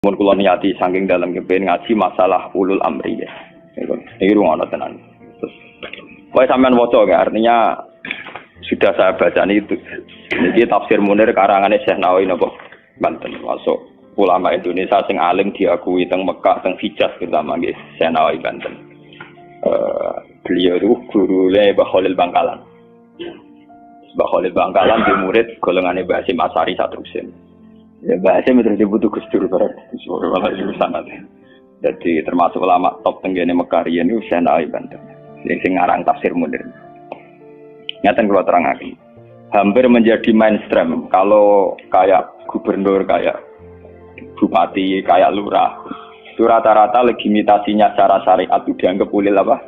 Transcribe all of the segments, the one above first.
Mun kula niati saking dalam kepen ngaji masalah ulul amri ya. Iki rungono tenan. Terus kowe sampean waca ya, artinya sudah saya baca itu. Ini tafsir Munir karangane Syekh Nawawi napa Banten. Masuk ulama Indonesia sing alim diakui teng Mekah, teng Hijaz terutama nggih Syekh Nawawi Banten. Beliau itu gurune Mbah Khalil Bangkalan. Mbah Khalil Bangkalan di murid golongane Mbah Hasyim Asy'ari Satrusin. Ya Mbah Hasyim terus dibutuh Gus Dur bareng suara malah sanad. Jadi termasuk ulama top tenggene Mekah riyen niku Syekh Nawawi Banten. Sing ngarang tafsir Munir. Ngaten kula terangaken. Hampir menjadi mainstream kalau kayak gubernur, kayak bupati, kayak lurah. Itu rata-rata legitimasinya secara syariat itu dianggap ulil apa?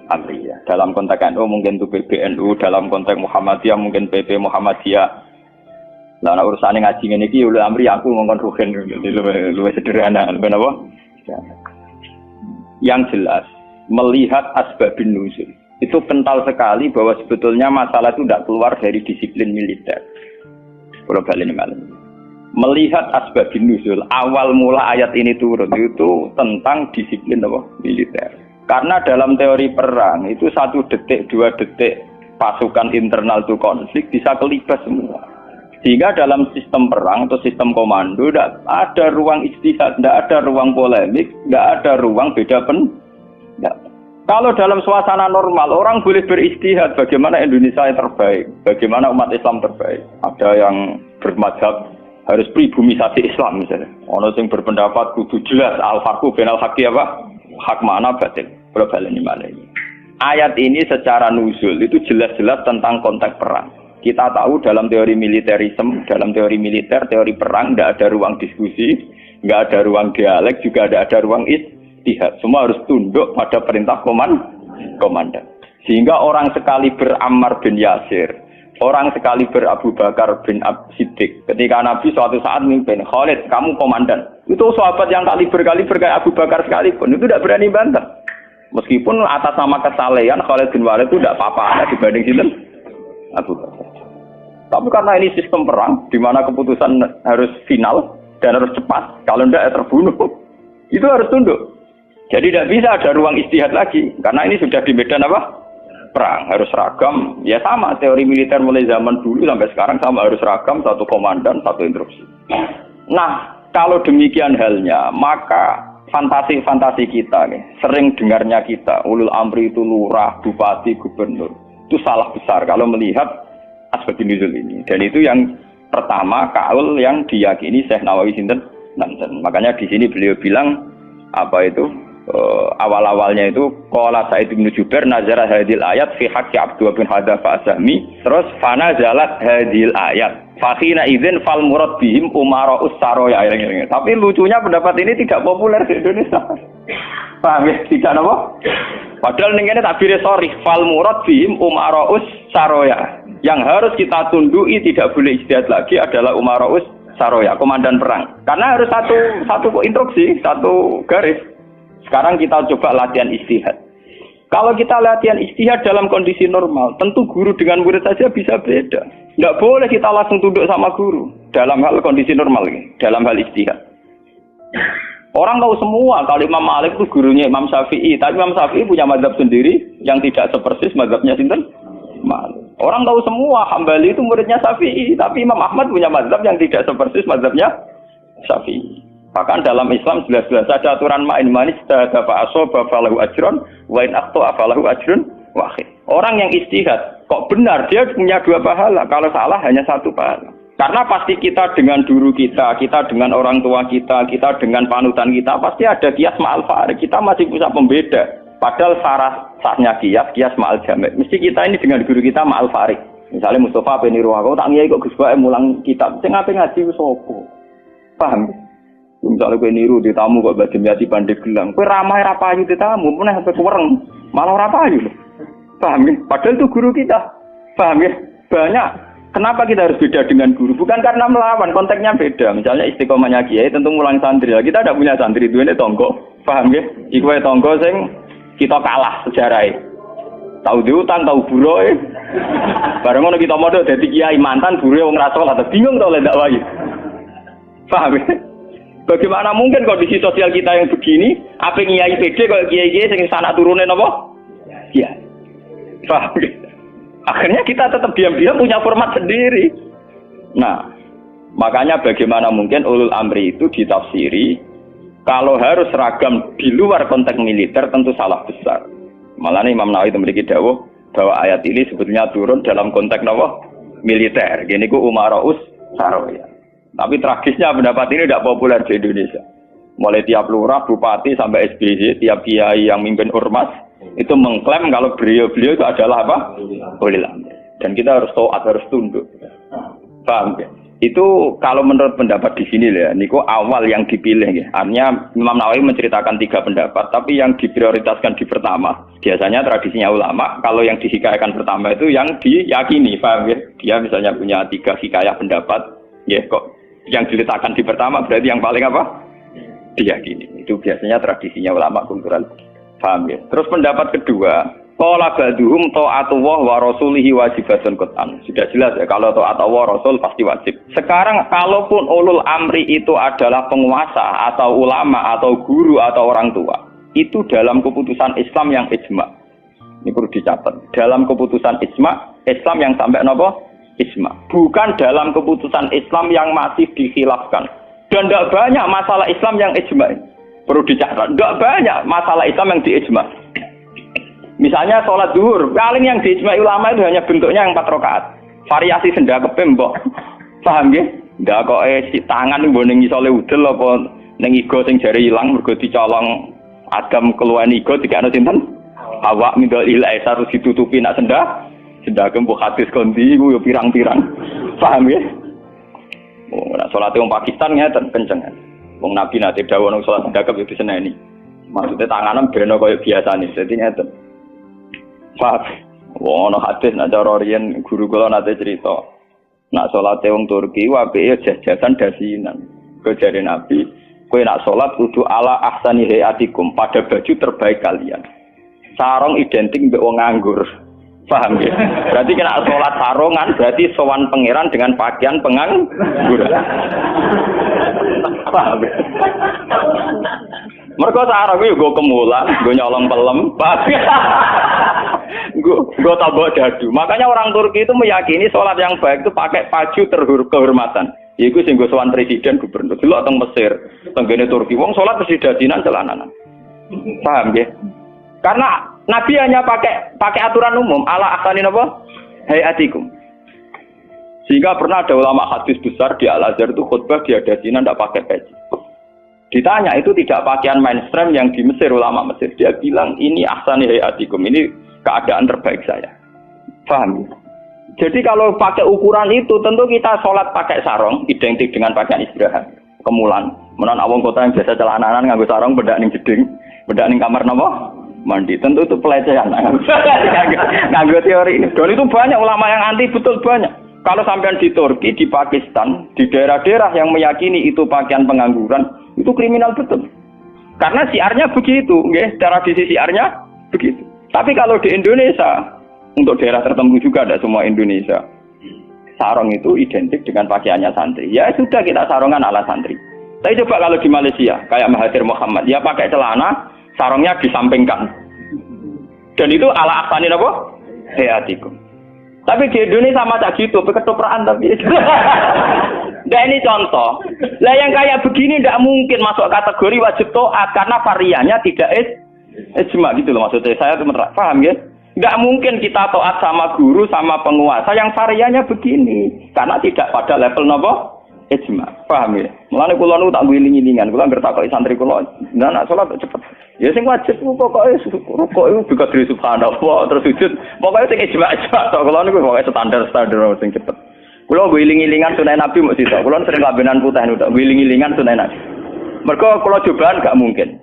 Amri ya. Dalam konteks NU mungkin itu PBNU, dalam konteks Muhammadiyah mungkin PP Muhammadiyah. Lah ana urusane ngaji ngene iki ulil amri aku ngongkon rugen luwih sederhana, ben apa? Yang jelas melihat asbabun nuzul. Itu kental sekali bahwa sebetulnya masalah itu tidak keluar dari disiplin militer. Kalau balik malam. Melihat asbabun nuzul, awal mula ayat ini turun itu tentang disiplin apa? Militer. Karena dalam teori perang itu 1 detik, 2 detik pasukan internal itu konflik bisa kelibas semua. Sehingga dalam sistem perang atau sistem komando tidak ada ruang ijtihad, tidak ada ruang polemik, tidak ada ruang beda pendapat. Kalau dalam suasana normal orang boleh berijtihad bagaimana Indonesia yang terbaik, bagaimana umat Islam terbaik. Ada yang bermadzhab harus pribumisasi Islam misalnya. Ono sing berpendapat kudu jelas al-farqu bainal haqqi apa? Hak mana batil. Global ini malah ini. Ayat ini secara nuzul itu jelas-jelas tentang konteks perang. Kita tahu dalam teori militerisme, dalam teori militer, teori perang tidak ada ruang diskusi, nggak ada ruang dialek, juga tidak ada ruang ijtihad. Semua harus tunduk pada perintah komandan. Sehingga orang sekali berammar bin Yasir, orang sekali Abu Bakar bin Siddiq. Ketika Nabi suatu saat memimpin, Khalid, kamu komandan. Itu sahabat yang kaliber kayak Abu Bakar sekalipun, itu tidak berani bantah. Meskipun atas nama kesalehan Khalid bin Walid itu tidak apa-apa dibanding sinten Abu Bakar. Tapi karena ini sistem perang, di mana keputusan harus final dan harus cepat, kalau tidak ya terbunuh, itu harus tunduk. Jadi tidak bisa ada ruang ijtihad lagi, karena ini sudah di medan apa? Perang, harus seragam. Ya sama, teori militer mulai zaman dulu sampai sekarang sama, harus seragam, satu komandan, satu instruksi. Nah, kalau demikian halnya, maka fantasi-fantasi kita nih, sering dengarnya kita, ulul amri itu lurah, bupati, gubernur. Itu salah besar kalau melihat asbabun nuzul ini. Dan itu yang pertama kaul yang diyakini Syekh Nawawi sinten Banten. Makanya di sini beliau bilang apa itu awal-awalnya itu qala Sa'id bin Jubair nazara hadil ayat fi haqqi Abdullah bin Hadza Asami. Terus fana zalat hadil ayat. Fakhina idzin fal murad bihim umara ussaroya. Tapi lucunya pendapat ini tidak populer di Indonesia. Paham ya? Tidak apa? Padahal ning kene takbire sorry fal murad bihim umara ussaroya. Yang harus kita tunduki tidak boleh ijtihad lagi adalah umara ussaroya, komandan perang. Karena harus satu instruksi, satu garis. Sekarang kita coba latihan ijtihad. Kalau kita latihan ijtihad dalam kondisi normal, tentu guru dengan murid saja bisa beda. Tidak boleh kita langsung tunduk sama guru dalam hal kondisi normal, dalam hal ijtihad. Orang tahu semua kalau Imam Malik itu gurunya Imam Syafi'i, tapi Imam Syafi'i punya mazhab sendiri yang tidak sepersis mazhabnya sinten Malik. Orang tahu semua Hambali itu muridnya Syafi'i, tapi Imam Ahmad punya mazhab yang tidak sepersis mazhabnya Syafi'i. Bahkan dalam Islam jelas-jelas ada aturan main manis dafa asoba falahu ajrun wa in akhta falahu ajrun wahid. Orang yang ijtihad kok benar dia punya 2 pahala, kalau salah hanya 1 pahala. Karena pasti kita dengan guru kita dengan orang tua kita dengan panutan kita pasti ada kias ma'al farid. Kita masih bisa pembeda. Padahal sahnya kias ma'al jami'. Mesti kita ini dengan guru kita ma'al farid. Misalnya Mustafa bin Ruwaqah tak ngiyai kok Gus Bae mulang kitab sing ape ngaji wis apa. Paham? Misalnya kowe niru di tamu kok badhe miati pandhe gelang. Kowe ramai ra payu di tamu, meneh sampe kuwereng. Malah ora payu lho. Paham ya? Padahal itu guru kita. Paham ya? Banyak. Kenapa kita harus beda dengan guru? Bukan karena melawan, konteksnya beda. Misalnya istiqomahnya kiai tentu mulang santri. Kita tidak punya santri, duwene tonggo. Paham ya? Iku wae tonggo sing kita kalah sejarahnya. Tahu diutang, tahu buroe. Bareng ngono kita modho dadi kiai mantan buroe wong ra salat. Bingung to lek ndak wae. Paham ya? Bagaimana mungkin kondisi sosial kita yang begini, apa kiai PD kalau kiai sing sana turunin apa? Ya. Paham? Akhirnya kita tetap diam-diam punya format sendiri. Nah, makanya bagaimana mungkin ulul amri itu ditafsiri kalau harus seragam di luar konteks militer tentu salah besar. Malah Imam Nawawi memiliki dawuh bahwa ayat ini sebetulnya turun dalam konteks apa? Militer. Gini ku umaraus saroya. Tapi tragisnya pendapat ini tidak populer di Indonesia. Mulai tiap lurah, bupati sampai SBY, tiap kiai yang mimpin ormas itu mengklaim kalau beliau-beliau itu adalah apa? Ulil amri. Dan kita harus taat, harus tunduk. Paham ya? Itu kalau menurut pendapat di sini ya, niku awal yang dipilih ya. Artinya Imam Nawawi menceritakan 3 pendapat, tapi yang diprioritaskan di pertama. Biasanya tradisinya ulama, kalau yang dihikayakan pertama itu yang diyakini, paham ya? Dia misalnya punya 3 hikayah pendapat, ya kok yang diletakkan di pertama berarti yang paling apa? Diyakini. Itu biasanya tradisinya ulama kultural. Paham ya? Terus pendapat kedua, qala ba'duhum ta'atullah wa rasulihi wajibatun qat'an. Sudah jelas ya kalau taat Allah Rasul pasti wajib. Sekarang kalaupun ulul amri itu adalah penguasa atau ulama atau guru atau orang tua, itu dalam keputusan Islam yang ijma. Ini perlu dicatat. Dalam keputusan ijma, Islam yang sampai napa? Ijma. Bukan dalam keputusan Islam yang masih dikhilafkan. Dan tidak banyak masalah Islam yang ijma. Perlu dicatat. Tidak banyak masalah Islam yang diijma. Misalnya sholat zuhur, paling yang diijma ulama itu hanya bentuknya yang 4 rakaat. Variasi sendake mbok. Paham nggih? Ndak kok si tangan mbok ning isole udel apa ning iga sing jare ilang mergo dicolong Adam keluwen iga dikene sinten? Awak mindol ilahi harus ditutupi nak sendake mbok hadis kondi iku yo pirang-pirang. Paham nggih? Oh, nek salate wong Pakistan ngeten kenceng. Wong Nabi nate dawuh nang salat sendake yo diseneni. Maksudnya tanganan beno kaya biasane. Dadi ngeten. Pak, wono hadis nak cara riyen guru kula nate cerita. Nak salate wong Turki apike jajasan dasinan. Kejare Nabi, kowe nak salat kudu ala ahsani hayatikum, pada baju terbaik kalian. Sarung identik mbek wong nganggur. Paham ya? Berarti kena salat sarungan berarti sowan pangeran dengan pakaian pengangguran. Paham ya? Mereka sarung itu gue kemulan, gue nyolong pelem, gue tabok dadu. Makanya orang Turki itu meyakini sholat yang baik itu pakai baju kehormatan. Iku sing gue sowan presiden gubernur. Dulu teng Mesir, tenggene Turki, wong sholat mesti dadinan celananan. Paham ya? Karena Nabi hanya pakai aturan umum, ala ahsani napa? Hayatikum. Sehingga pernah ada ulama hadis besar di Al-Azhar itu khutbah dia dasinan tidak pakai peci. Ditanya itu tidak pakaian mainstream yang di Mesir, ulama Mesir. Dia bilang ini ahsani hayatikum, ini keadaan terbaik saya. Paham? Jadi kalau pakai ukuran itu tentu kita sholat pakai sarung identik dengan pakaian istirahat. Kemulan, menan awang kota yang biasa celananan nganggo sarung bedak ning jeding, bedak ning kamar napa? Mandi. Tentu itu pelecehan. Nganggo teori ini. Dan itu banyak ulama yang anti, betul banyak. Kalau sampean di Turki, di Pakistan, di daerah-daerah yang meyakini itu pakaian pengangguran, itu kriminal betul. Karena siarnya begitu, nggih, tradisi siarnya begitu. Tapi kalau di Indonesia, untuk daerah tertentu juga ada semua Indonesia, sarung itu identik dengan pakaiannya santri. Ya sudah kita sarungan ala santri. Tapi coba kalau di Malaysia, kayak Mahathir Muhammad, dia pakai celana, sarungnya disampingkan. Dan itu ala ahsani apa? Hayatikum. Tapi di Indonesia sama tak gitu, ketoprak tapi. Nah ini contoh. Lah yang kayak begini tidak mungkin masuk kategori wajib taat karena variannya tidak ijma gitu loh maksudnya. Saya tuh paham ya? Tidak mungkin kita taat sama guru sama penguasa yang variannya begini karena tidak pada level nopo ijma. Paham ya? Mulane kula nu tak ngiling-ngilingan, kula ngertakoki santri kula, nak salat cepet. Ya sing wajib pokoke rukuk iku juga dari subhanallah terus sujud. Pokoke sing ijma tok kula niku pokoke standar sing cepet. Kula ngiling-ngilingan sunah Nabi mok sita. Kula sering lambenan putih niku tok ngiling-ngilingan sunah Nabi. Mergo kula cobaan gak mungkin.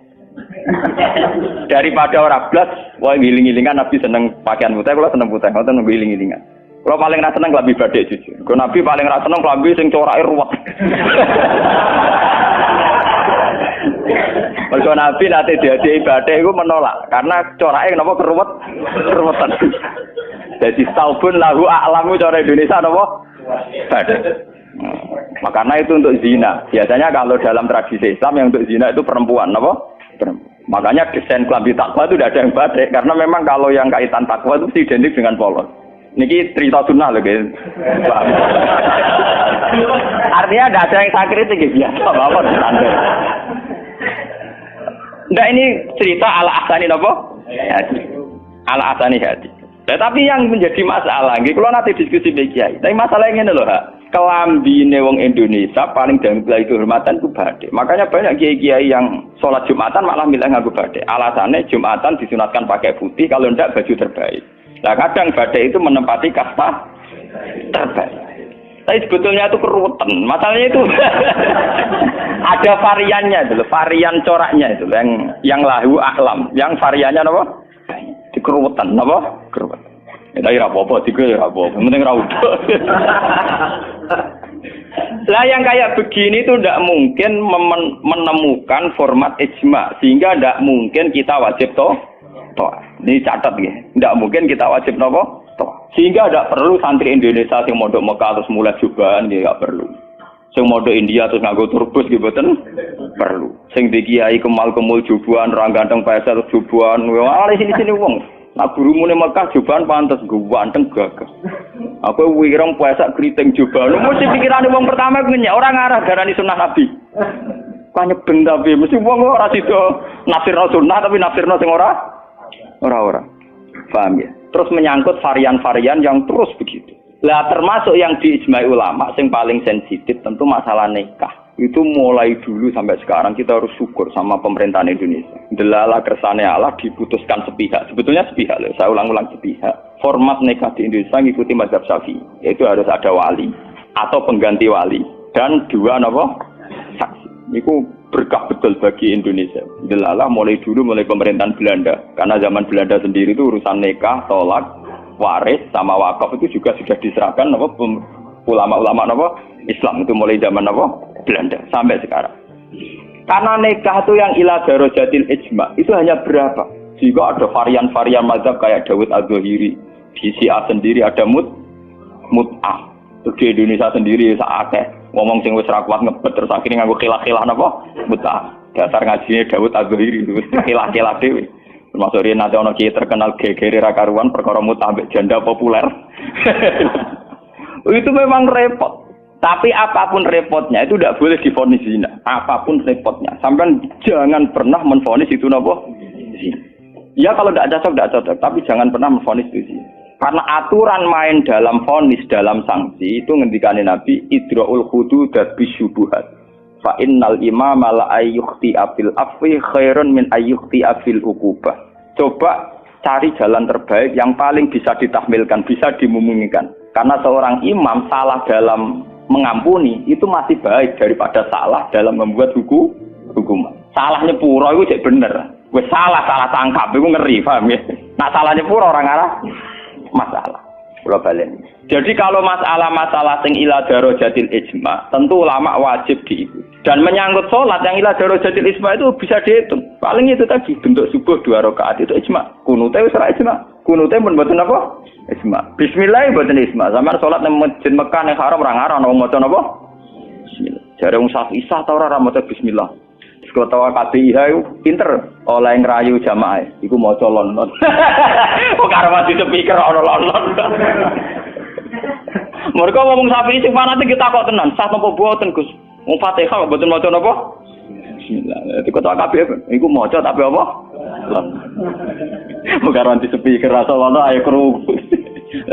Daripada ora blas, wae ngiling-ngilingan Nabi seneng pakaian putih, kula seneng putih, ngoten ngiling-ngilingan. Kula paling ra seneng klambi batik jujur. Kula Nabi paling ra seneng klambi sing corake ruwet. Mergo Nabi nate diadai batik iku menolak karena corake napa keruwetan. Jadi saubun lahu a'lamu cara Indonesia napa? Batik. Karena itu untuk zina. Biasanya kalau dalam tradisi Islam yang untuk zina itu perempuan, apa? Perempuan. Makanya desain klambi takwa itu tidak ada yang batik. Karena memang kalau yang kaitan takwa itu identik dengan polos. Niki cerita sunnah loh guys. Artinya tidak ada yang saya kritik biasa. Apa standar. Nah ini cerita ala asani apa? Hati. Ala asani hati. Tetapi yang menjadi masalah, kalau nanti diskusi kiai. Tapi masalahnya ini loh, kelambine wong Indonesia paling dalam itu hormatan itu batik. Makanya banyak kiai-kiai yang sholat Jumatan malah milih nganggo batik. Alasannya Jumatan disunatkan pakai putih, kalau tidak baju terbaik. Nah kadang batik itu menempati kasta terbaik. Tapi sebetulnya itu keruwetan. Masalahnya itu ada variannya itu, varian coraknya itu yang lahu aklam, yang variannya apa? Dikeruwetan, apa? Keruwetan. Ya tapi apa-apa, tiga ya apa-apa. Penting ra udah. Lah yang kayak begini itu tidak mungkin menemukan format ijma, sehingga tidak mungkin kita wajib toh. Ini catat ya. Tidak mungkin kita wajib nopo. Sehingga tidak perlu santri Indonesia yang mondok Mekah terus mulai jubahan ya nggak perlu. Sing mondok India terus nganggo turbus gitu boten perlu. Sing di kiai kemal-kemul jubahan, orang ganteng pesel jubahan, wah sini-sini wong. Nah gurumu ning Mekah jubahan pantes ganteng gagah. Aku wireng puasa kriting jubahan. Mesti pikirane wong pertama ngenyek ora ngarah darani sunah Nabi. Kanyeben tapi mesti wong ora sida nafsirno sunah tapi nafsirno sing ora. Paham ya? Terus menyangkut varian-varian yang terus begitu. Lah termasuk yang diijmai ulama yang paling sensitif tentu masalah nikah. Itu mulai dulu sampai sekarang kita harus syukur sama pemerintahan Indonesia. Delala kersane Allah diputuskan sepihak. Sebetulnya sepihak loh, saya ulang-ulang sepihak. Format nikah di Indonesia ngikuti mazhab Syafi'i. Yaitu harus ada wali atau pengganti wali dan dua saksi. Itu berkah betul bagi Indonesia. Delala mulai dulu mulai pemerintahan Belanda. Karena zaman Belanda sendiri itu urusan nikah, tolak, waris sama wakaf itu juga sudah diserahkan ulama-ulama Islam itu mulai zaman Belanda sampai sekarang. Karena nikah itu yang ila darajatil ijma itu hanya berapa? Jika ada varian-varian mazhab kayak Dawud Az-Zahiri, di Syiah sendiri ada mut'ah. Di Indonesia sendiri saatnya ngomong sing wis ra kuat ngebet terus akhirnya nganggo khilah-khilah mut'ah. Dasar ngajine Dawud Az-Zahiri itu khilah-khilah dhewe. Termasuk riyen nate ana kiai terkenal gegere ra karuan perkara mut'ah ambek janda populer. Itu memang repot. Tapi apapun repotnya itu tidak boleh divonis zina. Apapun repotnya, sampai jangan pernah menvonis itu zina. Ya kalau tidak cocok. Tapi jangan pernah menvonis itu zina. Karena aturan main dalam vonis, dalam sanksi itu ngendikane Nabi idraul hududat bisyubuhat. Fa innal imama la ayyukhti afil afwi khairun min ayyukhti afil uqubah. Coba cari jalan terbaik yang paling bisa ditahmilkan, bisa dimungkinkan. Karena seorang imam salah dalam mengampuni itu masih baik daripada salah dalam membuat hukuman. Salahnya pura itu cek bener. Wes salah tangkap itu ngeri, paham ya? Nah salahnya pura orang arah masalah. Kalau balen. Jadi kalau masalah-masalah sing ila darajatil ijma, tentu ulama wajib diikuti. Dan menyangkut sholat yang ila darajatil ijma itu bisa dihitung. Paling itu tadi bentuk subuh 2 rakaat itu ijma. Kunute wis ora ijma. Kunute pun mboten apa? Ijma. Bismillah mboten ijma. Sampeyan salat nang masjid Mekah ning haram ora ngarang ana maca napa? Bismillah. Jare wong Syafi'i ora maca bismillah. Ketua KPIH itu pinter oleh ngerayu jamaah. Iku maca lon-lon. Kok karo mati speaker ana lon-lon. Mereka ngomong Syafi'i sing fanatik kita kok tenan. Sah napa boten Gus? Wong Fatihah kok mboten maca napa? Bismillah. Ketua KPIH iku maca tapi apa? Lon. Kok karo mati speaker rasa ono ayo kru.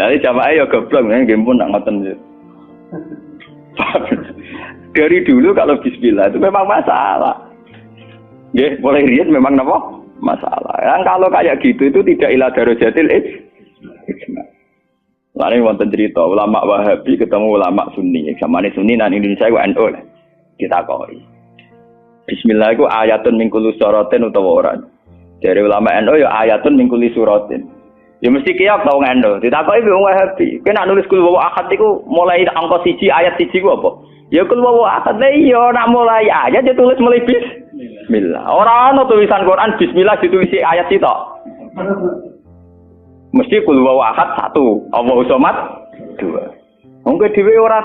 Lah jamaah ya goblok nggih pun nak ngoten. Dari dulu kalau bismillah itu memang masalah. Ya, mulai riyen memang napa? Masalah. Yang kalau kayak gitu itu tidak ila darajatil ijma. Lalu wonten cerita ulama Wahabi ketemu ulama Sunni. Zamane Sunni nang Indonesia iku NU lah. Ditakoni. Bismillah iku ayatun min kulli suratin utawa ora. Dari ulama NU ya ayatun min kulli suratin. Ya mesti kiyak tau NU. Ditakoki wong Wahabi. Kena nulis kul wa ahad iku mulai angka 1 ayat 1 ku apa? Ya kul wa ahad iya nak mulai ayat ditulis mulai bismillah. Ora ana tulisan Quran bismillah ditulisi ayat itu. Mesti kul wa ahad 1, Allahu somad 2. Mungkin dhewe ora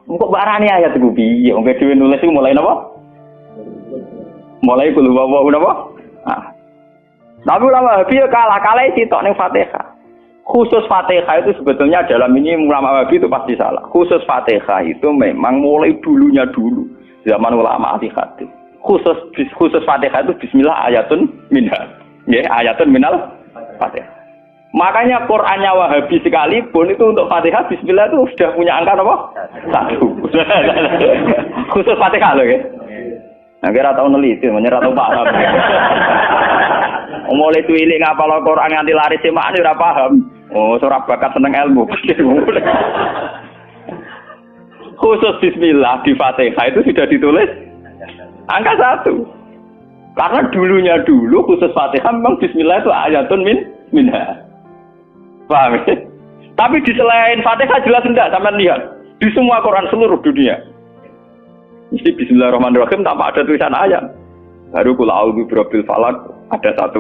Kok barani ayat iku piye? Wong dhewe nulis iku mulai napa? Mulai kulo wae napa? Ah. Tapi ulama Wahabi kalah sitok ning Fatihah. Khusus Fatihah itu sebetulnya dalam ini ulama Wahabi itu pasti salah. Khusus Fatihah itu memang mulai dulunya dulu zaman ulama ahli hadis. Khusus Fatihah itu bismillah ayatun minha. Nggih, ayatun minal Fatihah. Makanya Qur'annya Wahabi sekalipun itu untuk Fatihah bismillah itu sudah punya angka apa? 1. Khusus Fatihah loh ya. Nah, kira tau neliti, menyerah tau paham. Mulai tuilik ngapal Al-Qur'an nganti laris semakne ora paham. Oh, ora bakat seneng ilmu. Khusus bismillah di Fatihah itu sudah ditulis angka 1. Karena dulunya dulu khusus Fatihah memang bismillah itu ayatun minha. Paham ya? Tapi di selain Fatihah jelas enggak sampean lihat. Di semua Quran seluruh dunia. Mesti bismillahirrahmanirrahim tanpa ada tulisan ayat. Baru kul a'udzu birabbil falaq ada 1.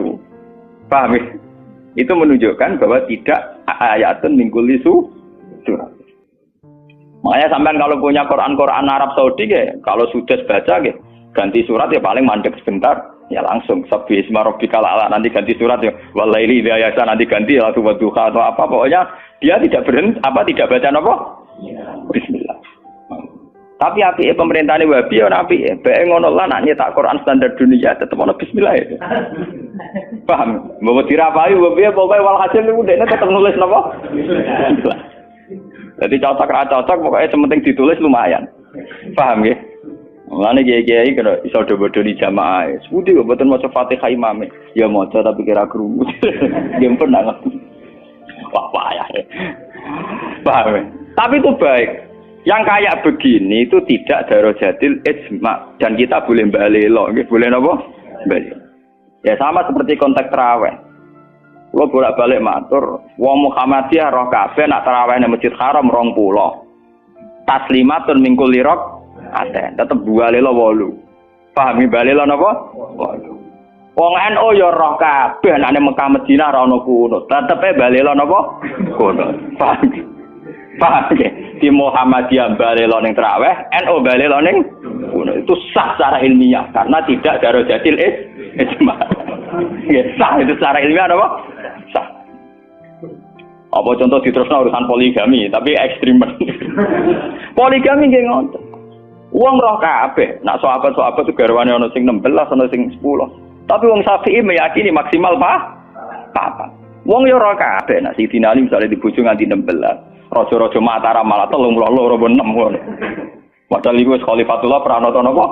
Paham ya? Itu menunjukkan bahwa tidak ayatun min kulli surah. Makanya sampean kalau punya Quran Arab Saudi ya, kalau sudah baca ya, ganti surat ya paling mandek sebentar. Ya langsung sabbi isma rabbikal a'la nanti ganti surat ya walaili idza yasa nanti ganti atau wadduha atau apa pokoknya dia tidak tidak baca apa bismillah. Tapi apike pemerintahane Wahabi ora apike bae ngono lah nek nyetak Quran standar dunia tetep ono bismillah ya. Paham? Mbok dirapahi Wahabi pokoke walhasil niku dekne tetep nulis napa bismillah. Jadi cocok ra cocok pokoke sementing ditulis lumayan. Paham nggih? Mulane kiai-kiai kena iso do-do di jamaah. Sepundi kok mboten maca Fatihah imame. Ya maca tapi kira krungu. Nggih pernah ngerti. Wah payah. Paham. Tapi itu baik. Yang kayak begini itu tidak darajatil ijma dan kita boleh balelo, nggih boleh napa? Balelo. Ya sama seperti konteks tarawih. Kulo bolak-balik matur, wong Muhammadiyah roh kabeh nak tarawih nang Masjid Haram 20. Taslimatun min kulli ada, tetep balelo 8. Pahami balelo napa? 8. Wong NU ya roh kabeh nek Mekah Madinah ora ono kunut, tetepe balelo napa? Kunut. Paham ya? Di Muhammadiyah balelo ning tarawih, NU balelo ning kunut. Itu sah secara ilmiah karena tidak darajatil ijma. Ya sah itu secara ilmiah apa? Sah. Apa contoh diterusno urusan poligami, tapi ekstrem. Poligami nggih ngoten. Wong roh kabeh, nak sahabat-sahabat itu garwane ana sing 16, ana sing 10. Tapi wong Syafi'i meyakini maksimal papat. Wong yo roh kabeh, nak Sidina Ali misale dibojo nganti 16. Raja-raja Mataram malah 32 apa 6 ngono. Padahal iku wis Khalifatullah pranata napa?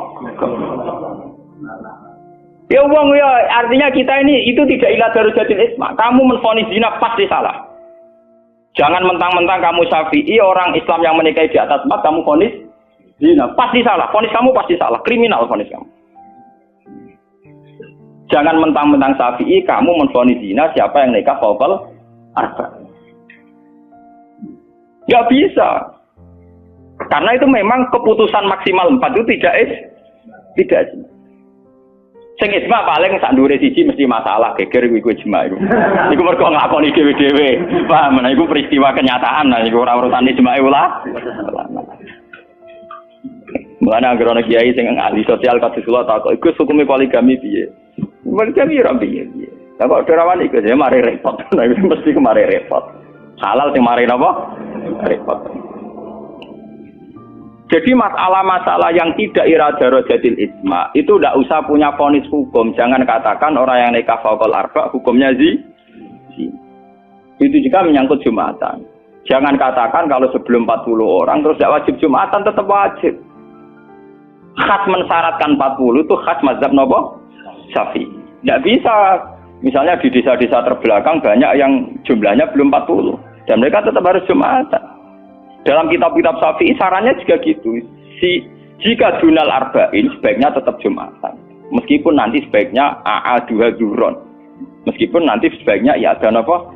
Ya wong ya artinya kita ini itu tidak ila darajatil isma. Kamu menvonis zina pasti salah. Jangan mentang-mentang kamu Syafi'i orang Islam yang menikahi di atas 4 kamu vonis zina, pasti salah. Vonis kamu pasti salah, kriminal vonis kamu. Jangan mentang-mentang Syafi'i kamu menvonis zina siapa yang nikah fawqal arba. Enggak bisa. Karena itu memang keputusan maksimal 4 itu tidak. Sing ijma paling sak ndure siji mesti masalah geger iku ijma iku. Iku mergo nglakoni dhewe-dhewe. Paham, nah iku peristiwa kenyataan, nah iku ora urusan ijma ulama. Mulane anggere ana kiai sing ahli sosial kados kula takok iku hukume poligami piye? Poligami ora piye. Lah kok derawan iku ya mari repot. Nah iku mesti kemari repot. Halal sing mari napa? Repot. Jadi masalah-masalah yang tidak darajatil ijma itu tidak usah punya vonis hukum. Jangan katakan orang yang nikah fawqal arba hukumnya zina. Itu juga menyangkut Jumatan. Jangan katakan kalau sebelum 40 orang terus tidak wajib Jumatan, tetap wajib. Khas mensyaratkan 40 itu khas mazhab nopo? Syafi'i. Tidak bisa. Misalnya di desa-desa terbelakang banyak yang jumlahnya belum 40 dan mereka tetap harus Jumatan. Dalam kitab-kitab Syafi'i sarannya juga gitu. Jika dunal arba'in sebaiknya tetap Jumatan. Meskipun nanti sebaiknya AA2 zuhron. Meskipun nanti sebaiknya ya ada apa?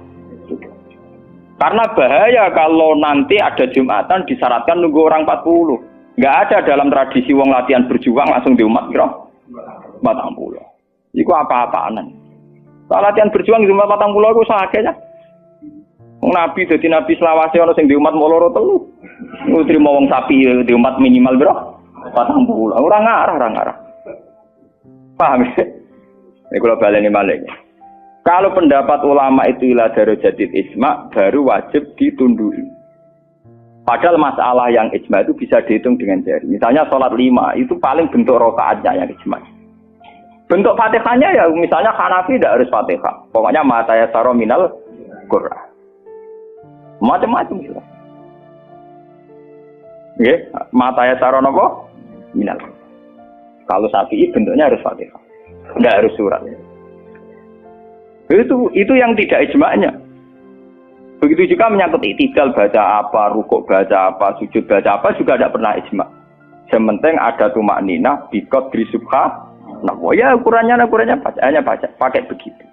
Karena bahaya kalau nanti ada Jumatan disyaratkan nunggu orang 40. Enggak ada dalam tradisi wong latihan berjuang langsung di umat kira 40. Iku apa-apaan. Kalau latihan berjuang di umat 40 iku sakake ya. Nabi dadi nabi selawase ana sing di umat 8 telu. Trimo wong sapi di umat minimal bro. 40. Ora ngarah. Paham ya? Ini kalau baleni malih. Kalau pendapat ulama itu ila darajatid ijma baru wajib ditundui. Padahal masalah yang ijma itu bisa dihitung dengan jari. Misalnya sholat 5 itu paling bentuk rakaatnya yang ijma. Bentuk Fatihahnya ya misalnya Hanafi tidak harus Fatihah. Pokoknya mata ya saro minal Qur'an. Macam-macam gitu. Nggih, mata ya saro napa? Minal. Kalau Syafi'i bentuknya harus Fatihah. Tidak harus surat. Itu yang tidak ijma'nya. Begitu juga menyangkut i'tidal baca apa, rukuk baca apa, sujud baca apa juga tidak pernah ijma'. Yang penting ada tumakninah biqadri subha. Nah, ya ukurannya bacaannya baca pakai begitu.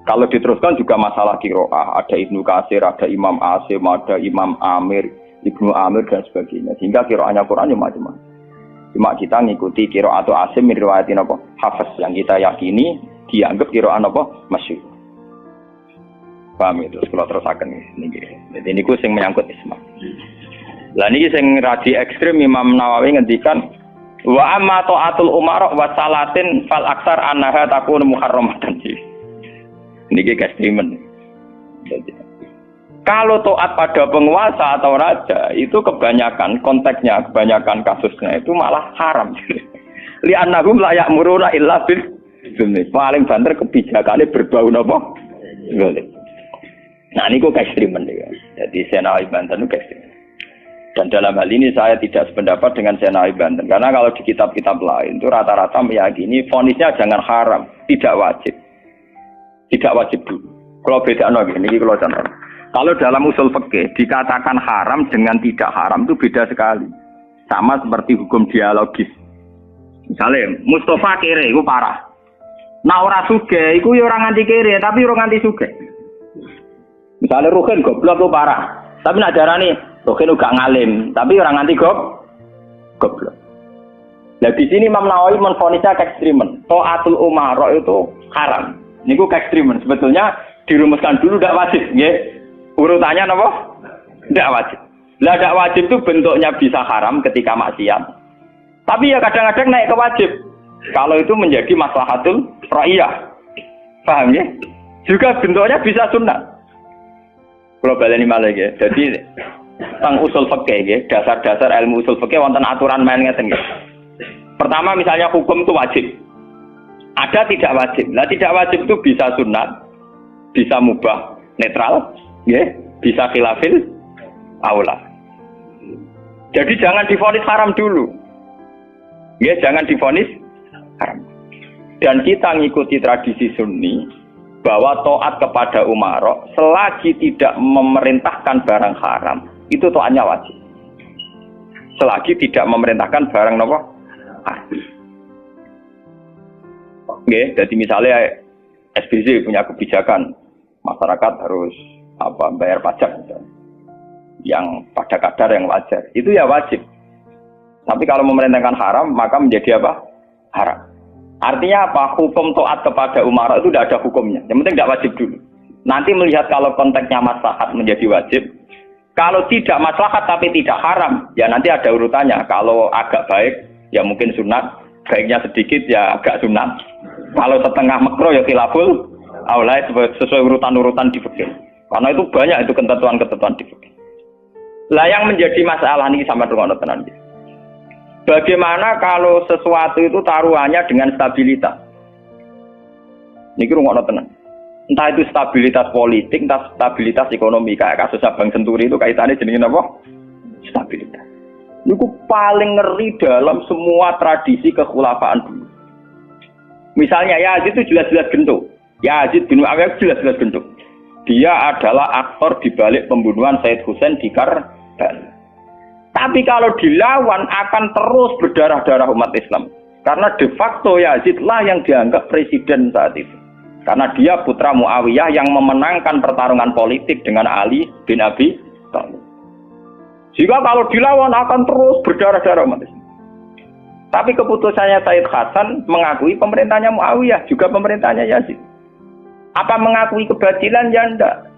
Kalau diteruskan juga masalah qiraah, ada Ibnu Katsir, ada Imam Asim, ada Imam Amir, Ibnu Amir dan sebagainya. Sehingga qiraahnya Quran macam-macam. Cuma kita ngikuti qiraah atau Asim min riwayatin apa? Hafiz yang kita yakini dianggap qiraah apa? Masyhur. Paham itu? Kalau terusaken niki. Jadi niku sing menyangkut isma. Lah niki sing radi ekstrem Imam Nawawi ngendikan wa amma ta'atul umara wa salatin fal aksar annaha takunu muharramatan. Niki ekstremen. Kalau taat pada penguasa atau raja itu kebanyakan konteksnya, kebanyakan kasusnya itu malah haram. Li annahum la ya'muruna illa bil dzulmi. Paling banter kebijakannya berbau napa? Zalim. Nah niku ekstremen ya. Jadi Senawi Banten itu ekstremen. Dan dalam hal ini saya tidak sependapat dengan Senawi Banten. Karena kalau di kitab-kitab lain itu rata-rata meyakini vonisnya jangan haram, tidak wajib. Tidak wajib dulu. Kalau beda ini kalau contoh. Kalau dalam usul fikih dikatakan haram dengan tidak haram itu beda sekali. Sama seperti hukum dialogis. Misalnya Mustafa kere itu parah. Nah ora sugih iku ya ora nganti kere tapi ora nganti sugih. Misalnya Ruhin goblok itu parah. Tapi nak darani Ruhin gak ngalim, tapi orang nganti goblok. Nah di sini Imam Nawawi menfonisnya ekstremen. Ta'atul umara itu haram. Niku ekstremen. Sebetulnya dirumuskan dulu tidak wajib, nggih. Urutannya apa? Tidak wajib. Lah tidak wajib itu bentuknya bisa haram ketika maksiat. Tapi ya kadang-kadang naik ke wajib. Kalau itu menjadi maslahatul ra'iyah. Paham ya? Juga bentuknya bisa sunnah. Kalau baleni malih nggih. Jadi tentang usul fikih nggih, dasar-dasar ilmu usul fikih wonten aturan main ngeten nggih. Pertama misalnya hukum itu wajib. Ada tidak wajib. Nah tidak wajib itu bisa sunat, bisa mubah, netral, nggih, bisa khilafil aula. Jadi jangan divonis haram dulu. Nggih, jangan divonis haram. Dan kita ngikuti tradisi Sunni bahwa taat kepada umara selagi tidak memerintahkan barang haram itu taatnya wajib. Selagi tidak memerintahkan barang apa? Haram. Oke, jadi misalnya SBY punya kebijakan masyarakat harus bayar pajak misalnya, yang pada kadar yang wajar itu ya wajib. Tapi kalau memerintahkan haram maka menjadi apa? Haram. Artinya apa? Hukum taat kepada umara itu tidak ada hukumnya. Yang penting tidak wajib dulu. Nanti melihat kalau konteksnya maslahat menjadi wajib. Kalau tidak maslahat tapi tidak haram, ya nanti ada urutannya. Kalau agak baik, ya mungkin sunat. Baiknya sedikit, ya agak sunat. Kalau setengah makro, ya khilaful aula sesuai urutan-urutan di fikih. Karena itu banyak itu ketentuan-ketentuan di fikih. Lah yang menjadi masalah ini sama dengan tenan. Bagaimana kalau sesuatu itu taruhannya dengan stabilitas? Niki rungokno tenan. Entah itu stabilitas politik, entah stabilitas ekonomi. Kayak kasus Abang Senturi itu kaitannya jenenge apa? Stabilitas. Niku paling ngeri dalam semua tradisi kekhulafaan dulu. Misalnya Yazid itu jelas-jelas gentuk. Yazid bin Muawiyah jelas-jelas gentuk. Dia adalah aktor di balik pembunuhan Said Husain di Karbala. Tapi kalau dilawan akan terus berdarah-darah umat Islam. Karena de facto Yazid lah yang dianggap presiden saat itu. Karena dia putra Muawiyah yang memenangkan pertarungan politik dengan Ali bin Abi Thalib. Jika kalau dilawan akan terus berdarah-darah umat Islam. Tapi keputusannya Said Hasan mengakui pemerintahnya Muawiyah, juga pemerintahnya Yazid. Apa mengakui kebatilan? Ya enggak.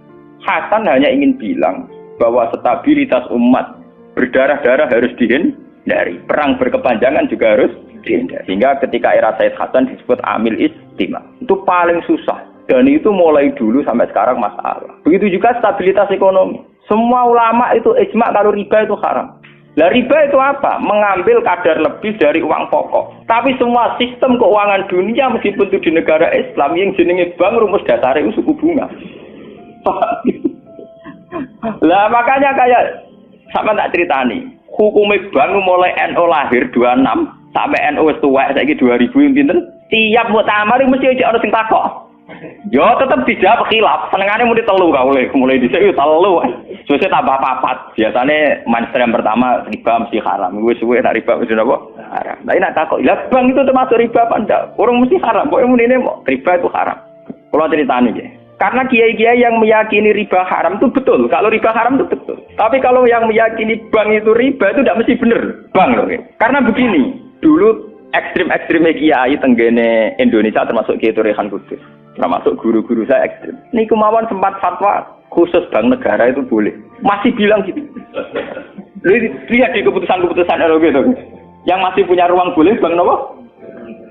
Hasan hanya ingin bilang, bahwa stabilitas umat berdarah-darah harus dihindari. Perang berkepanjangan juga harus dihindari. Sehingga ketika era Said Hasan disebut amil istima. Itu paling susah. Dan itu mulai dulu sampai sekarang masalah. Begitu juga stabilitas ekonomi. Semua ulama itu ijma kalau riba itu haram. Lah riba itu apa? Mengambil kadar lebih dari uang pokok. Tapi semua sistem keuangan dunia meskipun itu di negara Islam yang jenenge bank rumus dasarnya itu suku bunga. Lah makanya kayak sama tak ceritani. Hukumnya bank mulai NU lahir 26 sampai NU wis tuwek saiki 2000 pinten? Tiap muktamar mesti ana sing takok. Yo tetep dijawab khilaf. Senengane muni telu ka mulai dhisik yo telu. Suwe tambah papat. Biasane mainstream pertama riba mesti haram. Wis suwe nak riba mesti apa? Haram. Lah nek takok, "Lah bank itu termasuk riba apa ndak?" Urung mesti haram. Pokoke munine riba itu haram. Kula critani nggih. Karena kiai-kiai yang meyakini riba haram itu betul. Kalau riba haram itu betul. Tapi kalau yang meyakini bank itu riba itu tidak mesti benar. Bank loh. Karena begini, dulu ekstrim-ekstrimnya kiai tenggene Indonesia termasuk Kiai Rehan Kudus. Termasuk guru-guru saya ekstrim. Ini kemauan sempat fatwa khusus bank negara itu boleh. Masih bilang gitu. Lihat di keputusan-keputusan ROG itu. Yang masih punya ruang boleh bank apa?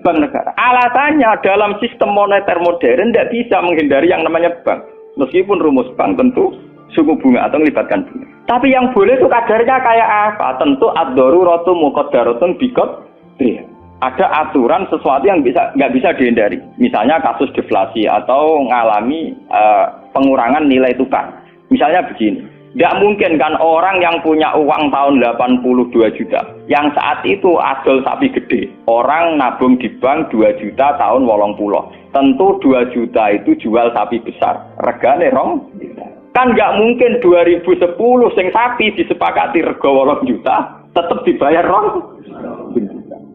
Bank negara. Alasannya dalam sistem moneter modern tidak bisa menghindari yang namanya bank. Meskipun rumus bank tentu suku bunga atau melibatkan bunga. Tapi yang boleh itu kadarnya kayak apa? Tentu ad-daruratu muqaddaratun biqadriha. Ada aturan sesuatu yang nggak bisa dihindari. Misalnya kasus deflasi atau mengalami pengurangan nilai tukar. Misalnya begini. Tidak mungkin kan orang yang punya uang tahun 82 juta, yang saat itu adol sapi gede, orang nabung di bank 2 juta tahun 80. Tentu 2 juta itu jual sapi besar, regane rong. Kan nggak mungkin 2010 sing sapi disepakati rego 8 juta, tetap dibayar rong.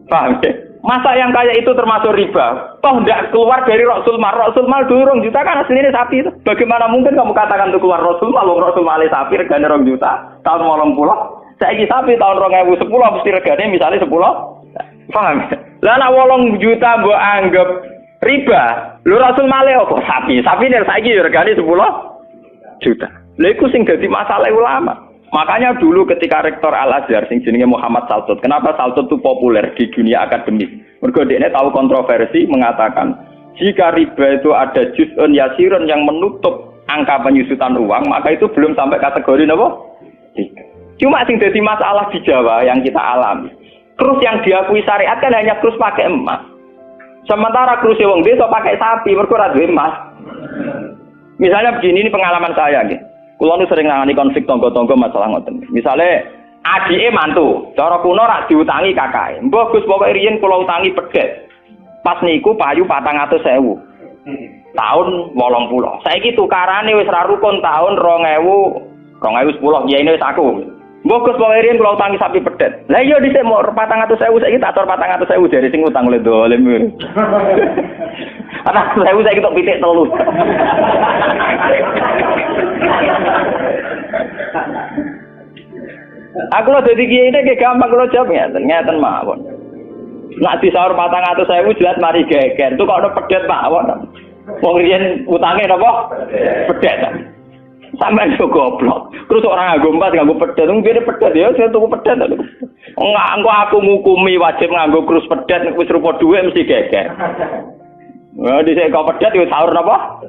Paham ya? Masa yang kayak itu termasuk riba? Toh tidak keluar dari Rasul Mal. Rasul Mal dulu 2 juta kan aslinya sapi itu. Bagaimana mungkin kamu katakan itu keluar Rasul Mal? Rasul Mal sapi regane 2 juta tahun 80. Saiki sapi tahun 2010 mesti regane misalnya 10. Paham? Lah nek 8 juta mbok anggap riba. Lho Rasul Mal apa sapi? Sapi nek saiki regane 10 juta. Lha iku sing dadi masalah ulama. Makanya dulu ketika rektor Al-Azhar sing jenenge Muhammad Saltut, kenapa Saltut itu populer di dunia akademik? Mergo dekne tahu kontroversi mengatakan jika riba itu ada juz'un yasirun yang menutup angka penyusutan uang, maka itu belum sampai kategori napa? Cuma sing dadi masalah di Jawa yang kita alami. Krus yang diakui syariat kan hanya krus pakai emas. Sementara krus wong desa pakai sapi, mergo ora duwe emas. Misalnya begini, ini pengalaman saya nggih. Kulo nu sering nangani konflik tangga-tangga masalah ngoten. Misale adike mantu, cara kuno rak diutangi kakake. Mbah Gus pokoke riyen kula utangi pedhet. Pas niku payu 400.000. Tahun 80. Saiki tukarane wis ra rukun tahun 2010 kiyaine wis aku. Mbah Gus pokoke riyen kula utangi sapi pedhet. Lah iya dhisik mau 400.000 saiki tak tor 400.000 dari sing utang oleh dolim. Ana saya tok pitik telu. Aku lho dadi kiai iki gampang kula jawab ngeten mawon. Nek disaur 400.000 jelas mari geger. Itu kok ono pedhet mawon. Wong riyen utange napa? Pedhet. Sampeyan yo goblok. Terus orang nganggo emas nganggo pedhet, ngene pedhet ya saya tuku pedhet. Engko aku ngukumi wajib nganggo krus pedhet nek wis rupa dhuwit mesti geger. Nah, di sini kau pedhat itu sahur apa?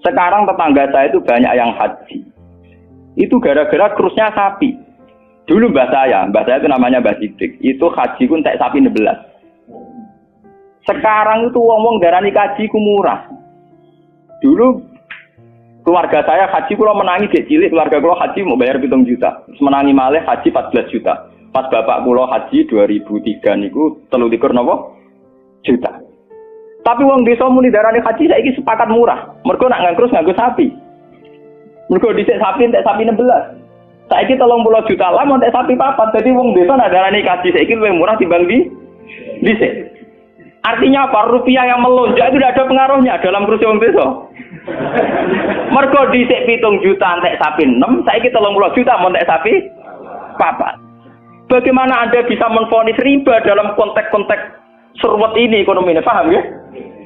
Sekarang tetangga saya itu banyak yang haji. Itu gara-gara krusnya sapi. Dulu mbah saya itu namanya Mbah Sidik. Itu haji ku entek sapi 16. Sekarang itu wong-wong darani haji ku murah. Dulu keluarga saya haji kula menangi gek cilik, keluarga kula haji mau bayar 7 juta. Menangi malih haji 14 juta. Pas bapak kula haji 2003 niku 23 napa? Juta. Tapi wong desa muni darane haji saiki sepakat murah. Mergo nak nganggo sapi. Mergo dhisik sapi entek sapi 16. Saiki 30 juta lah entek sapi 4. Dadi wong desa nak darane haji saiki luwih murah timbang dhisik. Artinya apa? Rupiah yang melonjak itu tidak ada pengaruhnya dalam kursi wong desa. Mergo dhisik 7 juta entek sapi 6, saiki 30 juta entek sapi 4. Bagaimana Anda bisa menvonis riba dalam konteks-konteks surwet ini ekonominya, paham ya?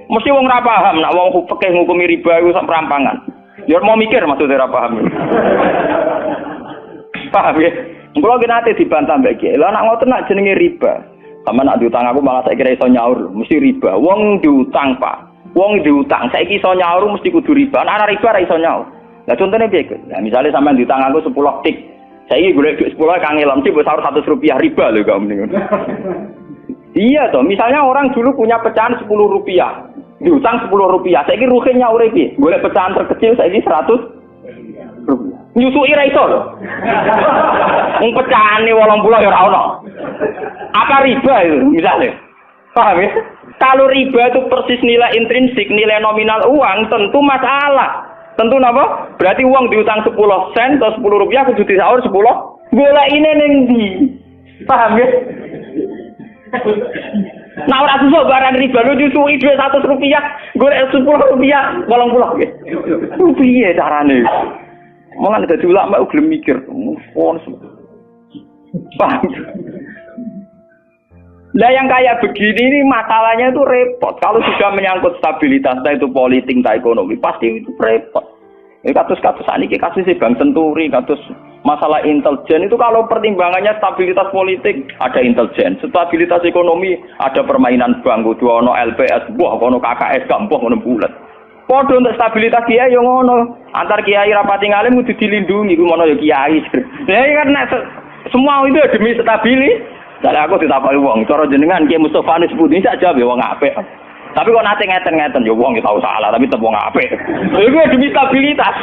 Mesti wong ora paham nak wong fikih ngukumi riba iku sak perampangan. Ya mau mikir maksudnya ora paham. Paham ya? Kalau kita nanti dibantah mbak Kiai, lah nak ngoten nak jenenge riba. Sama nak diutang aku malah saya kira iso nyaur, mesti riba. Wong diutang pak, wong diutang. Saya iso nyaur mesti kudu riba. Nah riba ra iso nyaur. Nah contohnya biasa. Nah misalnya sampean diutang aku 10 tik, saya ini golek duit 10 kangen mesti buat sahur 100 rupiah riba loh kamu nih. Iya toh, misalnya orang dulu punya pecahan 10 rupiah, diutang 10 rupiah. Saya ini rugi nyaur iki, golek pecahan terkecil saya ini 100 rupiah. Nyusui ra iso lho. Wong pecahane 80 ya ora ono. Apa riba itu misalnya? Paham ya? Kalau riba itu persis nilai intrinsik, nilai nominal uang, tentu masalah. Tentu napa? Berarti uang diutang 10 sen atau 10 rupiah kudu disaur 10. Golekine ning ndi? Paham ya? Nah ora susah barang riba lu nyusui duit 100 rupiah, golek 10 rupiah 80 nggih. Piye carane? Malah ada ulama udah mikir, paham? Nah yang kayak begini ini masalahnya itu repot. Kalau sudah menyangkut stabilitas, entah itu politik, entah ekonomi, pasti itu repot. Ini kasus-kasus ini kasusnya Bank Senturi, kasus masalah intelijen itu kalau pertimbangannya stabilitas politik ada intelijen, stabilitas ekonomi ada permainan bank, dua ono LPS, buah ono KKS, gampang ono bulat. Podo untuk stabilitas kiai yang ngono, antar kiai rapati ngalim kudu dilindungi, ku ngono ya kiai. Ya kan semua itu demi stabilitas. Jadi aku ditapai wong, cara jenengan Kiai Mustofa nis putih sak jawab ya wong apik. Tapi kok nate ngeten-ngeten ya wong tahu salah tapi tetep wong apik. Iku demi stabilitas.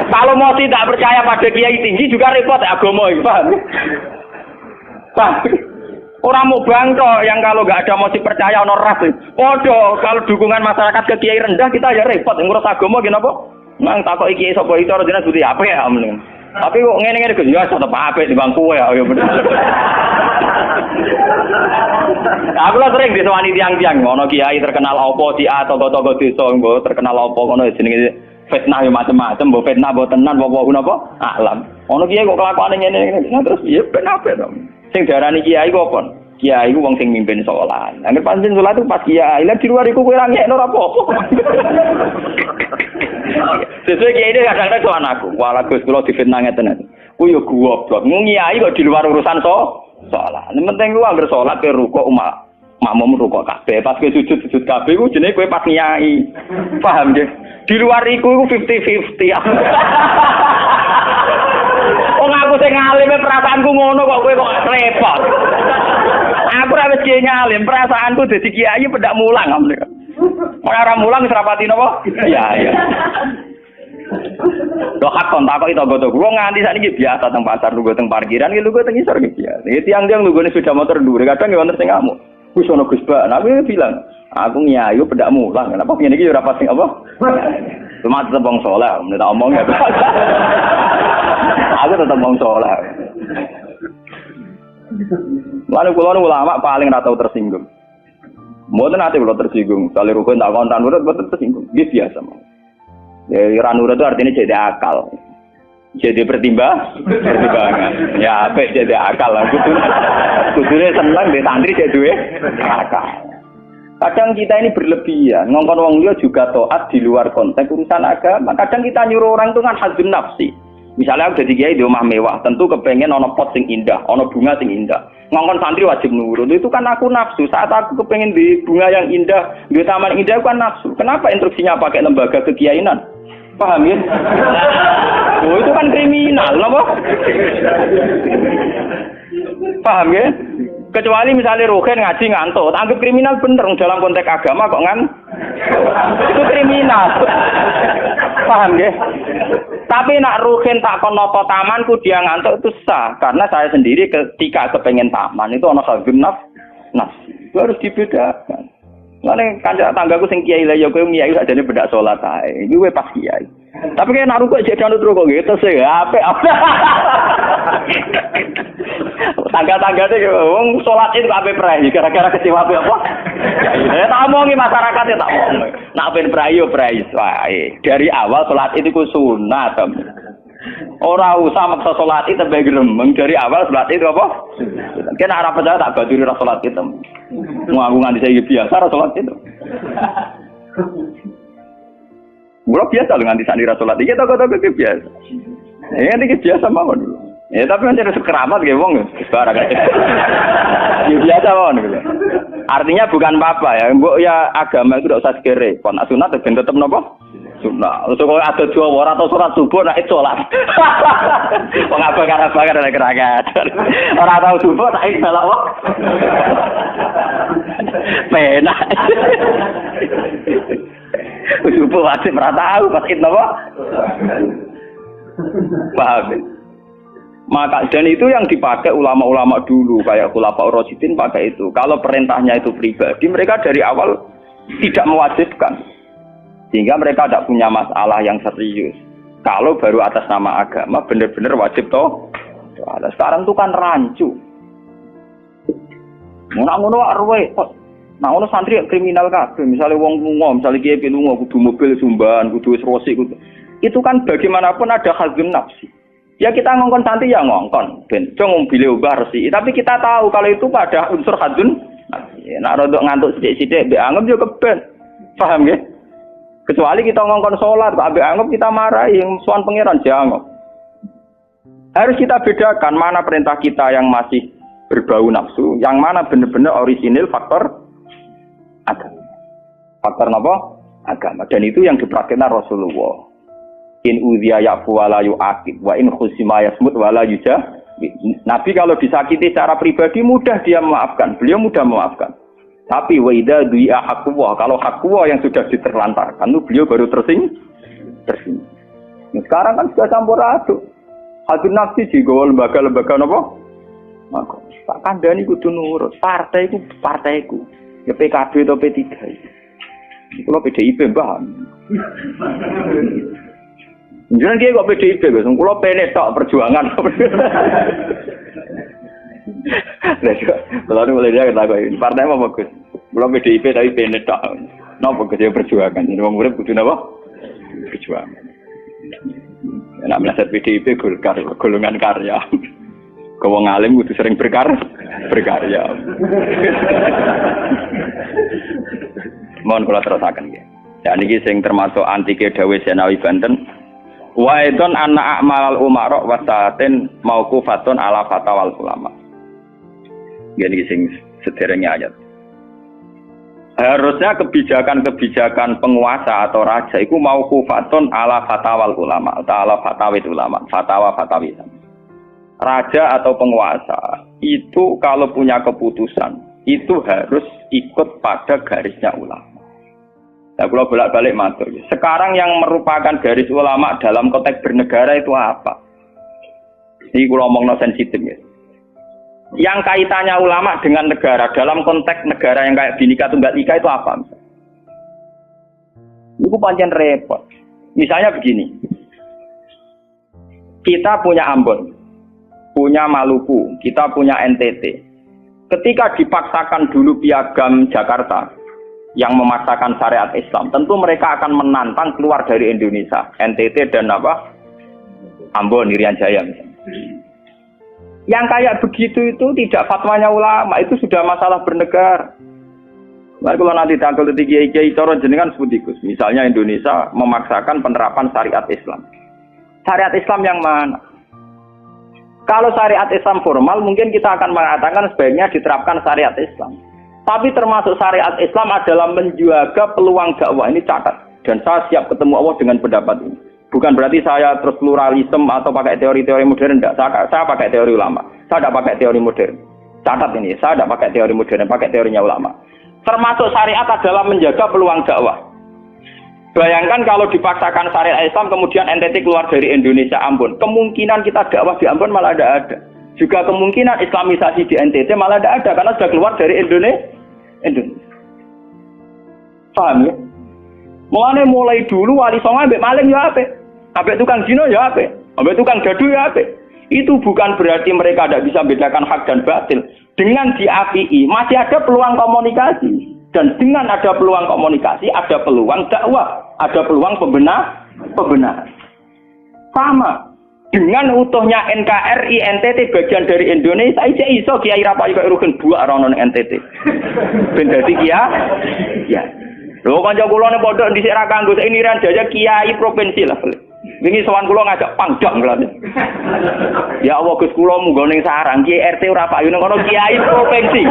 Kalau mau tidak percaya pada kiai tinggi juga repot agama iki, paham? Paham? Orang mau bangkrut yang kalau nggak ada motif percaya ono ras. Podo kalau dukungan masyarakat ke kiai rendah kita ya repot ngurus agama kenapa? Nang takoki kiai sapa iki cara jenengan putih apik ya mending. Tapi kok ngene-ngene kok ya tetep apik di bangku ya bener. Aku lah sering disewani tiang-tiang ngono kiai terkenal apa si A togo-togo desa nggo terkenal apa ngono jenenge fitnah ya macam-macam, mbok fitnah mbok tenan apa napa alam. Ono kiai kok kelakuane ngene-ngene terus ya ben apik to. Sing diarani kiai kok apa? Kiai ku wong sing mimpin salat. Angger pancen salat itu pas kiai, lha di luar iku kowe ra ngekno ora apa-apa. Sesuai kiai ini kadang-kadang soal aku, wala Gus kula difitnah ngeten. Ku yo goblok, kiai kok di luar urusan salat. Nek penting ku angger salat ke rukuk makmum rukuk kabeh, pas ke sujud kabeh ku jenenge kowe pas kiai. Paham nggih? Di luar iku 50-50. Wong aku sing ngalime perasaanku ngono kok kowe kok repot. Aku ra wis kiai ngalim, perasaanku dadi kiai pendak mulang amne. Ora mulang wis rapati napa? Iya. Lho hak kontak kok itu wong nganti sakniki biasa teng pasar lungguh teng parkiran iki lungguh teng isor iki biasa. Iki tiang-tiang lunggone sepeda motor dhuwur, kadang ya wonten sing ngamuk. Wis ono Gus Ba, aku bilang, aku nyayu pendak mulang. Kenapa ngene iki ora pasti apa? Cuma tetep wong saleh, menurut omong ya. Aku tetep wong saleh. Lalu kula ulama paling ra tau tersinggung. Mboten ate kula tersinggung, kali rukun tak kontan urut mboten tersinggung. Nggih biasa. Ya ra nurut itu artinya jadi akal. Jadi pertimbangan. Ya apik jadi akal. Kudune seneng di santri jadi duwe akal. Kadang kita ini berlebihan, ngongkon wong liya juga taat di luar konteks urusan agama. Kadang kita nyuruh orang itu kan hazun nafsi. Misalnya aku jadi kiai di rumah mewah, tentu kepengen ono pot sing indah, ono bunga sing indah. Ngongkon santri wajib nurut. Itu kan aku nafsu. Saat aku kepengen di bunga yang indah, di taman indah aku kan nafsu. Kenapa instruksinya pakai lembaga kekiainan? Paham ya? Oh, itu kan kriminal, apa? Paham ya? Kecuali misalnya Rogen ngaji ngantuk, anggap kriminal bener dalam konteks agama kok itu kriminal. Paham ya? Tapi nak Rogen tak konoto tamanku dia ngantuk itu sah, karena saya sendiri ketika kepengen taman itu ono hazun nafsi. Itu harus dibedakan. Lane kanca tanggaku sing kiai lah ya kowe kiai sakjane bedak salat ae. Iki kowe pas kiai. Tapi kaya naruh kok jek anut kok gitu sih. Apik. Tangga-tanggane wong salat itu kabeh prai gara-gara kecewa apa? Ya tak omongi masyarakat ya tak omong. Nak ben prai yo prai wae. Dari awal salat itu ku sunat. Ora usah maksa salat itu tambah gremeng dari awal salat itu apa? Kena arah percaya tak baturi ra salat itu. Mau aku nganti saya biasa ra salat itu. Mula biasa lho nganti sakniki ra salat. Iki toko-toko iki biasa. Ya iki biasa mawon. Ya tapi kan harus keramat nggih wong barang aja. Ya biasa mawon gitu. Artinya bukan apa-apa ya. Mbok ya agama itu tidak usah sekere. Kon sunat ben tetep napa? Sunat. Terus kok ada Jawa ora tau salat subuh nek salat. Wong bakar-bakar nek keragat. Ora tau subuh tak salat wae. Penak. Subuh wajib ora tahu pas itu napa? Paham. Maka dan itu yang dipakai ulama-ulama dulu kayak Khulafaur Rasyidin pakai itu. Kalau perintahnya itu pribadi, mereka dari awal tidak mewajibkan. Sehingga mereka tidak punya masalah yang serius. Kalau baru atas nama agama benar-benar wajib toh. Sekarang itu kan rancu. Ngono-ngono arwe. Nah, ono santri kriminal kabeh, misalnya wong lunga, misalnya kiye lunga kudu mobil sumban, kudu wis resik kudu. Itu kan bagaimanapun ada hazun nafsi. Ya kita ngongkon santri ya ngongkon, ben cung mobil ubah resik. Tapi kita tahu kalau itu pada unsur hazun nafsi. Nek rodok ngantuk sithik-sithik mbek anggap yo keben. Paham nggih? Kecuali kita ngongkon salat, kok ambek anggap kita marahi yang suan pangeran jangan. Harus kita bedakan mana perintah kita yang masih berbau nafsu, yang mana benar-benar orisinil faktor agama. Faktor apa? Agama. Dan itu yang dipraktikkan Rasulullah. In udhiya ya'fu wa la yu'aqib wa in khusima yasmut wa la yujah. Nabi kalau disakiti secara pribadi mudah dia memaafkan. Beliau mudah memaafkan. Tapi wa idza du'i'a haqqullah, kalau haqqullah yang sudah diterlantarkan itu beliau baru tersinggung. Nah, sekarang kan sudah campur aduk. Hadun nafsi digawa lembaga-lembaga napa? Maka tak kandhani kudu nurut. Partaiku. Ya PKB atau P3. Kalau PDIP mbah. Jangan dia kok PDIP, Gus. Kalau PNS tok perjuangan. Kalau mulai dia kata gue, partai apa bagus? Kalau PDIP tapi PNS tok. Napa Gus ya perjuangan? Ini wong urip kudu napa? Perjuangan. Nek meleset PDIP golongan karya. Wong alim kudu sering berkarya. Mohon kula terusaken nggih. Ya niki sing termasuk antike dawuh Senawi Banten. Wa idon anna a'malal umara wa sa'atin mauqufatun ala fatawal ulama. Niki sing sederenge ayat. Harusnya kebijakan-kebijakan penguasa atau raja itu mauqufatun ala fatawal ulama, atau ala fatawit ulama, fatwa-fatwi. Raja atau penguasa itu kalau punya keputusan itu harus ikut pada garisnya ulama. Nah, kalau bolak-balik matur. Sekarang yang merupakan garis ulama dalam konteks bernegara itu apa? Ini kalau ngomong sensitif ya. Yang kaitannya ulama dengan negara dalam konteks negara yang kayak Bhinneka Tunggal Ika itu apa? Itu pancen repot. Misalnya begini. Kita punya Ambon. Punya Maluku, kita punya NTT. Ketika dipaksakan dulu piagam Jakarta yang memaksakan syariat Islam, tentu mereka akan menantang keluar dari Indonesia, NTT dan Ambon, Irian Jaya misalnya. Yang kayak begitu itu tidak fatwanya ulama, itu sudah masalah bernegara. Nah, kalau nanti tanggal kiai cara jenengan sebutikus, misalnya Indonesia memaksakan penerapan syariat Islam. Syariat Islam yang mana? Kalau syariat Islam formal mungkin kita akan mengatakan sebaiknya diterapkan syariat Islam. Tapi termasuk syariat Islam adalah menjaga peluang dakwah. Ini catat. Dan saya siap ketemu Allah dengan pendapat ini. Bukan berarti saya terus pluralisme atau pakai teori-teori modern. Tidak. Saya pakai teori ulama. Saya tidak pakai teori modern. Catat ini. Saya tidak pakai teori modern. Pakai teorinya ulama. Termasuk syariat adalah menjaga peluang dakwah. Bayangkan kalau dipaksakan syariat Islam kemudian NTT keluar dari Indonesia Ambon. Kemungkinan kita dakwah di Ambon malah tidak ada. Juga kemungkinan Islamisasi di NTT malah tidak ada karena sudah keluar dari Indonesia. Paham ya? Mulai dulu wali songo ambek maling ya apik. Ambek tukang zina ya apik. Ambek tukang gaduh ya apik. Itu bukan berarti mereka tidak bisa membedakan hak dan batil. Dengan diapii masih ada peluang komunikasi. Dan dengan ada peluang komunikasi, ada peluang dakwah, ada peluang pembenaran. Sama dengan utuhnya NKRI NTT bagian dari Indonesia, iso Kiai Rapayu kaya Rugen buak rono NTT. Ben dadi ya. Lho kanca kula nek pondok dhisik ra kanggo ini ran jajak kiai provinsi lah. Wingi sowan kula ngajak pangdam lha. Ya Allah Gus kula munggo ning sarang kiai RT ora payu ning kono kiai provinsi.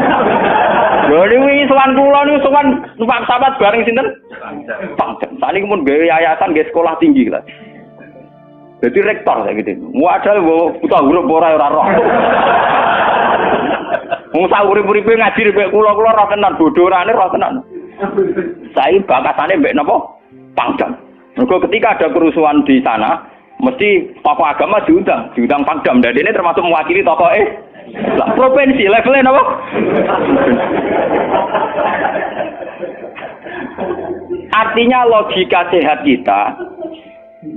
Lho wingi sowan kula niku sowan numpak sahabat bareng sinten? Pangdam. Saniki mun gawe yayasan nggih sekolah tinggi lah. Jadi rektor saya gitu. Wadah buta huruf ora roh. Wong sak urip-uripe ngaji mbek kula roh tenan bodorane roh tenan. Saya bakatane mbek napa? Pangdam. Mergo ketika ada kerusuhan di sana, mesti tokoh agama diundang Pangdam. Dan ini termasuk mewakili tokoh lah provinsi levelnya napa? Artinya logika sehat kita,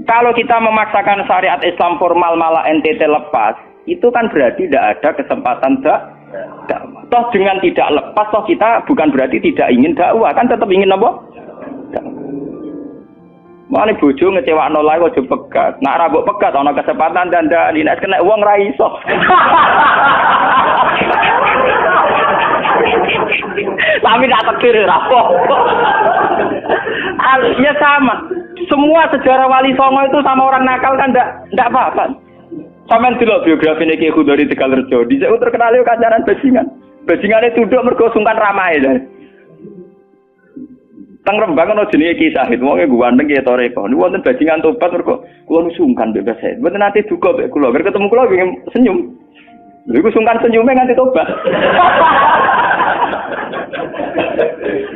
kalau kita memaksakan syariat Islam formal malah NTT lepas, itu kan berarti tidak ada kesempatan dakwah. Toh dengan tidak lepas, toh kita bukan berarti tidak ingin dakwah, kan tetap ingin apa? Mane bojo ngecewakno lae aja pegat. Nek ra mbok pegat ana kesempatan dandani nek kena wong ra iso. Tapi tak tekir ra kok. Ya sama. Semua sejarah Wali Songo itu sama orang nakal kan ndak apa-apa. Sampeyan delok biografi Ki Khudori Tegalrejo, dhisik terkenal yo kancanan bajingan. Bajingane tunduk mergo sungkan ramahe. Teng Rembang ana jenenge Ki Sahid, wonge ganteng ki toreko. Niku wonten bajingan tobat mergo kula sungkan bebas saya. Mboten nate duka mek kula, ger ketemu kula pengen senyum. Lha iku sungkan senyume nganti tobat.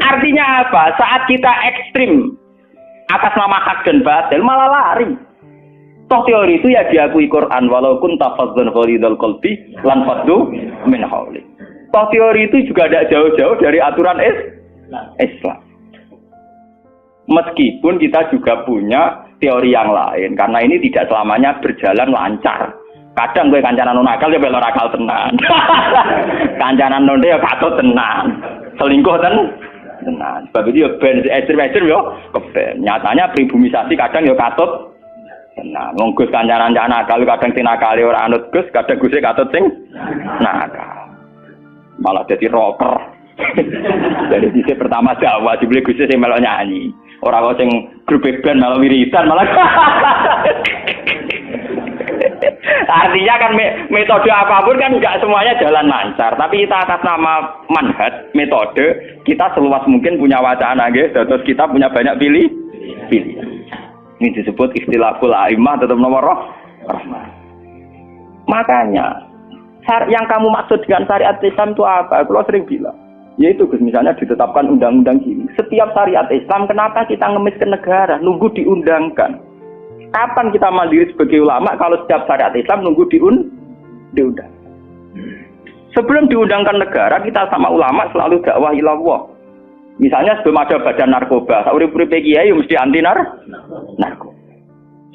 Artinya apa? Saat kita ekstrim atas nama hak dan batil malah lari. Toh teori itu ya diakui Quran walaupun tafazzan ghalidul qalbi lan faddu min hawli. Toh teori itu juga tidak jauh-jauh dari aturan Islam. Meskipun kita juga punya teori yang lain, karena ini tidak selamanya berjalan lancar. Kadang gue kancanan nakal ya belok nakal tenan. Kancanan nonde ya patut tenan. Selingkuh tenan. Sebab itu ya ben ekstrim yo keben. Nyatanya pribumisasi kadang ya katut tenan. Wong Gus kancanan nakal kadang tinakali ora anut Gus, kadang Guse katut sing nakal. Malah jadi rocker. Dari sisi pertama Jawa dibeli Guse sing melok nyanyi. Ora kok sing grup band malah wiridan malah. Artinya kan metode apapun kan enggak semuanya jalan lancar, tapi kita atas nama manhaj, metode, kita seluas mungkin punya wacana nggih, terus kita punya banyak pilihan. Ini disebut istilahul a'immah tetap nomor rahmah. Makanya yang kamu maksud dengan syariat Islam itu apa? Kalau sering bilang yaitu misalnya ditetapkan undang-undang gini. Setiap syariat Islam, kenapa kita ngemis ke negara? Nunggu diundangkan. Kapan kita mandiri sebagai ulama kalau setiap syariat Islam nunggu diundang? Sebelum diundangkan negara, kita sama ulama selalu dakwah ilallah. Misalnya sebelum ada badan narkoba, urip-uripe kiai mesti anti narkoba.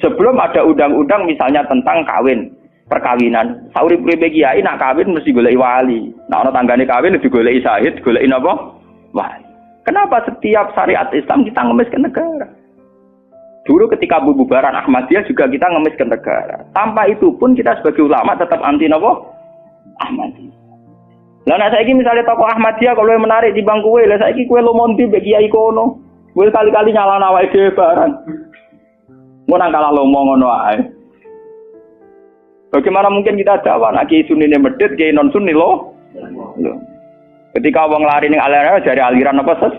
Sebelum ada undang-undang misalnya tentang kawin, perkawinan, urip-uripe kiai nak kawin mesti goleki wali. Nak ana tanggane kawin digoleki syahid, goleki napa? Wali. Kenapa setiap syariat Islam kita ngemis ke negara? Dulu ketika bubaran Ahmadiyah juga kita ngemis ke negara. Tanpa itu pun kita sebagai ulama tetap anti napa? Ahmadiyah. Lah nek saiki misalnya tokoh Ahmadiyah kalau menarik di bangku kowe, lah saiki kowe lomonti mbek kiai kono. Kowe kali-kali nyalahno awake dhewe barang. Mun kalah lomo ngono ae. Bagaimana mungkin kita dakwah nek kiai sunni medhit, kiai non sunni lo? Ketika wong lari ning aliran dari aliran apa ses?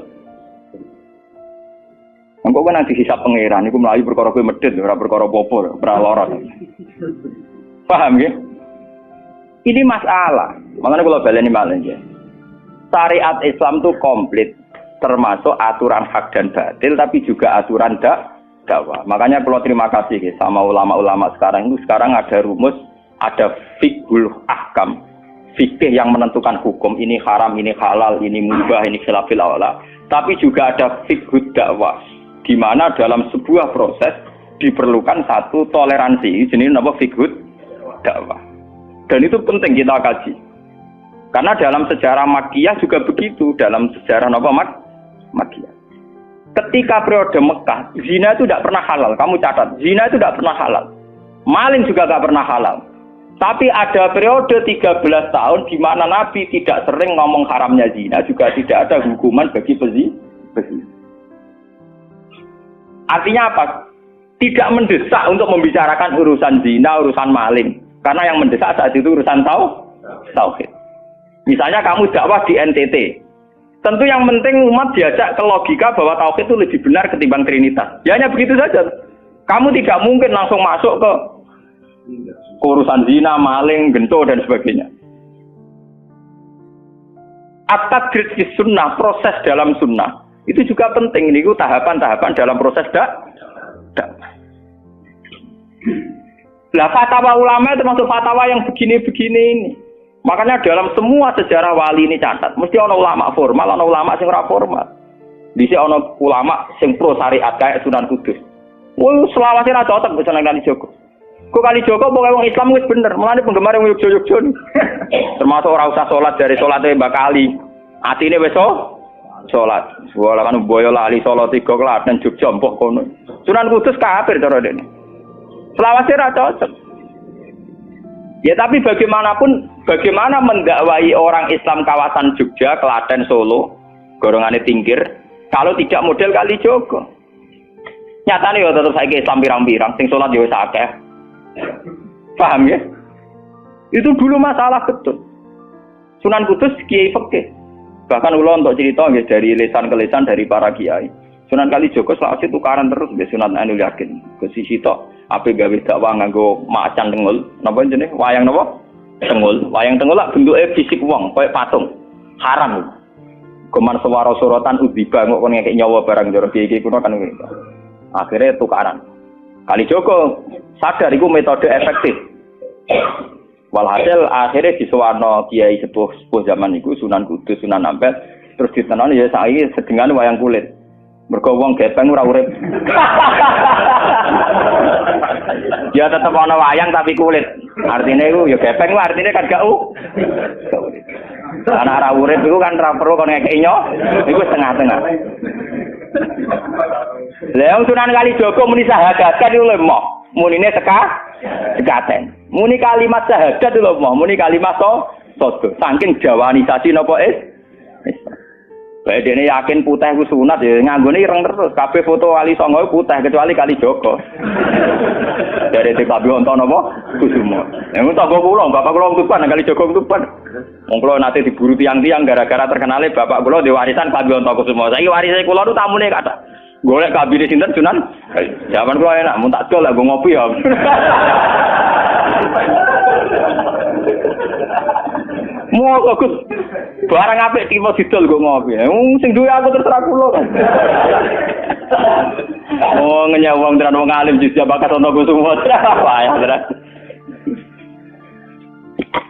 Engko kan nanti hisab pangeran iku mlayu perkara kowe medhit ora perkara apa-apa, ora lara. Paham nggih? Ini masalah. Makanya kalau baleni malih nggih. Syariat Islam itu komplit, termasuk aturan hak dan batil tapi juga aturan dakwah. Makanya kalau terima kasih sama ulama-ulama sekarang itu sekarang ada rumus, ada fiqhul ahkam. Fikih yang menentukan hukum ini haram, ini halal, ini mubah, ini khilafil aula. Tapi juga ada fiqhud dakwah. Di mana dalam sebuah proses diperlukan satu toleransi, jenis apa fiqhud dakwah. Dan itu penting kita kaji. Karena dalam sejarah Makkiyah juga begitu, dalam sejarah apa Makkiyah. Ketika periode Mekah, zina itu tidak pernah halal. Kamu catat, zina itu tidak pernah halal. Maling juga tidak pernah halal. Tapi ada periode 13 tahun di mana Nabi tidak sering ngomong haramnya zina, juga tidak ada hukuman bagi pezina. Artinya apa? Tidak mendesak untuk membicarakan urusan zina, urusan maling. Karena yang mendesak saat itu urusan tauhid. Misalnya kamu dakwah di NTT. Tentu yang penting umat diajak ke logika bahwa tauhid itu lebih benar ketimbang trinitas. Ya hanya begitu saja. Kamu tidak mungkin langsung masuk ke urusan zina, maling, gento dan sebagainya. At-tadrid fi sunnah, proses dalam sunnah. Itu juga penting. Ini tahapan-tahapan dalam proses dakwah. Lah fatwa ulama itu termasuk fatwa yang begini-begini ini. Makanya dalam semua sejarah wali ini catat, mesti ana ulama formal, ana ulama sing ora formal. Dhisik ana ulama sing pro syariat kayak Sunan Kudus. Woi, selawase ra cocok kok Sunan Kalijaga. Kok Kalijaga pokoke wong Islam wis bener, mulane penggemar wong Yogya-Yogya. Termasuk ora usah salat dari salate Mbak Kali. Atine wis salat. Wala kan boyo lali salat 3 Klaten Jogja mbok kono. Sunan Kudus kafir cara dene. Selawase ra cocok. Ya tapi bagaimanapun, bagaimana mendakwai orang Islam kawasan Jogja, Klaten, Solo, golongane tingkir, kalau tidak model Kalijaga. Nyatane ya tetep saiki Islam pirang-pirang, sing salat ya wis akeh. Paham ya? Itu dulu masalah betul. Sunan Kudus kiai fikih. Bahkan kula untuk cerita nggih dari lisan ke lisan dari para kiai. Sunan Kalijaga selawase tukaran terus mbek Sunan Ainul Yakin. Ke sisi tok ape gawe dakwah nganggo macan tengul, napa jenenge? Wayang napa? Tengul. Wayang tengul lak bentuke fisik wong, koyo patung. Haram. Kuman suwara sorotan udziba kok ngekek nyawa barang jero iki kuno kan ngono. Akhirnya tukaran. Kalijaga sadar iku metode efektif. Walhasil akhirnya disuwarno kiai sepuh zaman iku Sunan Kudus, Sunan Ampel, terus ditenoni ya saiki sedengan wayang kulit. Mergo wong gepeng ora urip. Ya tetep ana wayang tapi kulit. Artine iku ya gepeng ku artine kan gak urip. Ana ora urip iku kan ora perlu kon ngekeki nyo, iku setengah-tengah. Lah Sunan Kalijaga muni syahadat iku lemah. Munine sekaten. Muni kalimat syahadat iku lemah, muni kalimat sodo. Saking jawanisasi napa bae dene yakin putih ku sunat ya nganggone ireng terus. Kabeh foto wali songo putih kecuali Kalijaga. Dari TKB wonten napa? Kusuma. Nek tangga kula, bapak kula Tuban, Kalijaga Tuban. Wong kula nate diburu tiang-tiang gara-gara terkenale bapak kula di warisan Kabeh Wonten Kusuma. Saiki warise kula nu tamune kathah. Golek kabine sinten Sunan? Zaman kula enak mun tak dol lek ngopi ya. Mau aku barang apik tiba didol kok ngopi. Sing duwe aku terserah kula kan. Oh ngenyawang tenan wong alim jis bakat ana Kusuma. Payah tenan.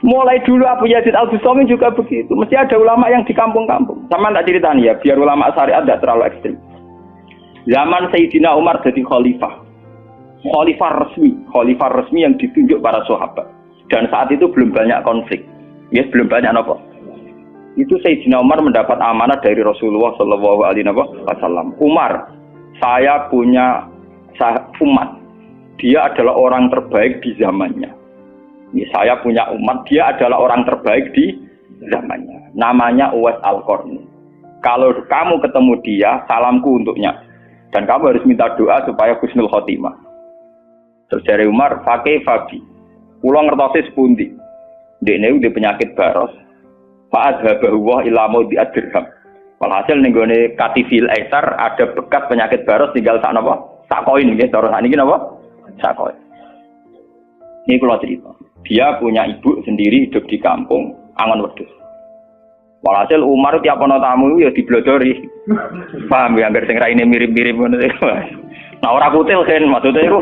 Mulai dulu Abu Yazid Al-Bustami juga begitu. Mesti ada ulama yang di kampung-kampung. Sama tak ceritanya ya, biar ulama syariat tidak terlalu ekstrim. Zaman Sayyidina Umar jadi khalifah. Khalifah resmi yang ditunjuk para sahabat. Dan saat itu belum banyak konflik. Ya, belum banyak apa. Itu Sayyidina Umar mendapat amanah dari Rasulullah sallallahu alaihi wasallam. Umar, saya punya umat. Dia adalah orang terbaik di zamannya. Saya punya umat, dia adalah orang terbaik di zamannya. Namanya Uwais Al-Qarni. Kalau kamu ketemu dia, salamku untuknya. Dan kamu harus minta doa supaya husnul khotimah. Terus dari Umar, pakai Fabi. Pulau ngertosi sepundi. Dekne udah penyakit baros. Fa'adhabahu wa ilamu di'adirham. Walhasil nenggone katifil aisar ada bekas penyakit baros tinggal sak napa? Sak koin nggih, cara sakniki napa? Sak koin. Ini kula cerita. Dia punya ibu sendiri hidup di kampung Angon Wedhus. Walhasil Umar tiap ana tamu ya diblodori. Paham ya hampir sing raine mirip-mirip ngono iku. Nah ora kutil kan maksudnya iku.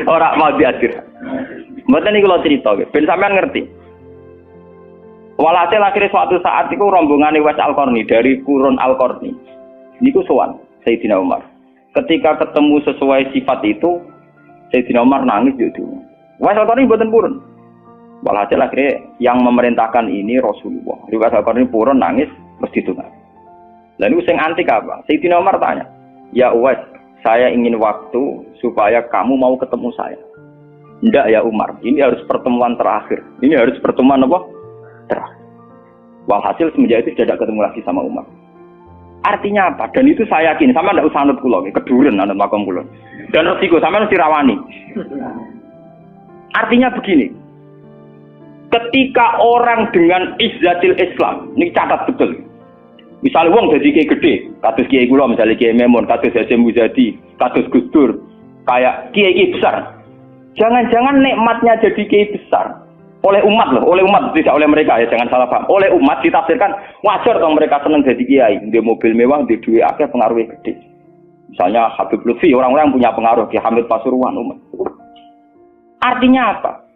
Ora mau diadir. Mboten iki kula cerita ben sampean ngerti. Walhasil akhirnya suatu saat itu rombongan Uwais Al-Qarni dari Qurun Al-Qarni. Niku sowan Sayyidina Umar. Ketika ketemu sesuai sifat itu Sayyidina Umar nangis gitu. Uwais Al-Qarni mboten purun. Walhasil akhirnya yang memerintahkan ini Rasulullah. Uwais Al-Qarni purun nangis mesti tunai. Lalu sing antik apa? Sayyidina Umar tanya, "Ya Uwais, saya ingin waktu supaya kamu mau ketemu saya." "Enggak ya Umar, ini harus pertemuan terakhir. Ini harus pertemuan apa? Terakhir." Walhasil semenjak itu tidak ketemu lagi sama Umar. Artinya apa? Dan itu saya yakin, sama ndak usah anut kula, keduren anut makom kula. Dan resiko sama mesti rawani. Artinya begini. Ketika orang dengan izzatil Islam, ini catat betul. Misalnya wong jadi kiai gede, kados kiai kula misalnya kiai Memun, kados Hasyim Muzadi, kados Gus Dur, kayak kiai besar. Jangan-jangan nikmatnya jadi kiai besar oleh umat loh, oleh umat tidak oleh mereka ya, jangan salah paham. Oleh umat ditafsirkan wajar dong mereka senang jadi kiai, di mobil mewah, di duit akeh pengaruhnya gede. Misalnya Habib Lutfi, orang-orang punya pengaruh, Ki Hamid Pasuruan umat. Artinya apa?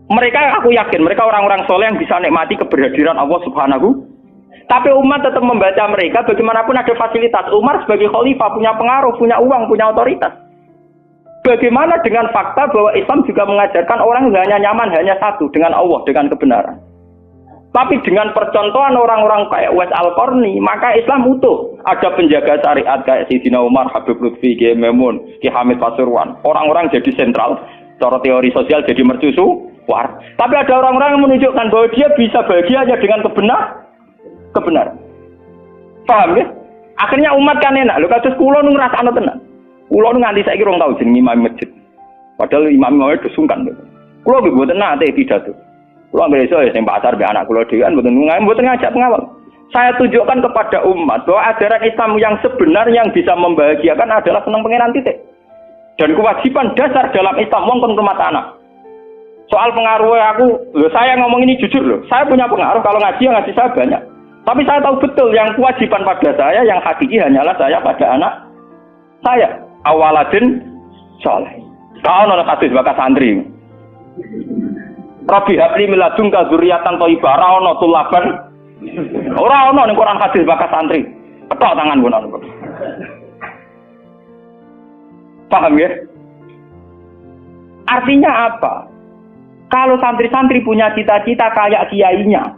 Mereka, aku yakin mereka orang-orang soleh yang bisa nikmati keberhadiran Allah Subhanahu. Tapi umat tetap membaca mereka bagaimanapun ada fasilitas. Umar sebagai khalifah punya pengaruh, punya uang, punya otoritas. Bagaimana dengan fakta bahwa Islam juga mengajarkan orang hanya nyaman hanya satu, dengan Allah, dengan kebenaran. Tapi dengan percontohan orang-orang kayak Uwais Al-Qarni, maka Islam utuh. Ada penjaga syariat kayak Sayyidina Umar, Habib Lutfi, Ki Memun, Ki Hamid Pasuruan. Orang-orang jadi sentral, cara teori sosial jadi mercusuar. Tapi ada orang-orang yang menunjukkan bahwa dia bisa bahagia hanya dengan kebenaran. Paham ya? Akhirnya umat kan enak. Lho kados kula nu ngrasakno tenan. Kula nu nganti saiki rong tau jeneng imam masjid. Padahal imam itu sungkan. Kula nggih mboten nate pidato. Kula anggere iso ya sing pasar be anak kula dhewe mboten ngajak pengawal. Saya tunjukkan kepada umat bahwa ajaran Islam yang sebenar yang bisa membahagiakan adalah senang pangeran titik. Dan kewajiban dasar dalam Islam wong kon rumah anak. Soal pengaruh saya ngomong ini jujur loh. Saya punya pengaruh kalau ngaji saya banyak. Tapi saya tahu betul yang kewajiban pada saya, yang hakiki hanyalah saya pada anak saya. Awaladin soleh. Kau nolak hadis bakas santri. Rabbi habli miladunka dzurriatan thayyibah. Ora ono tulaban. Ora ono ning Quran hadis bakas santri. Ketok tangan ngono. Paham ya? Artinya apa? Kalau santri-santri punya cita-cita kayak kiainya,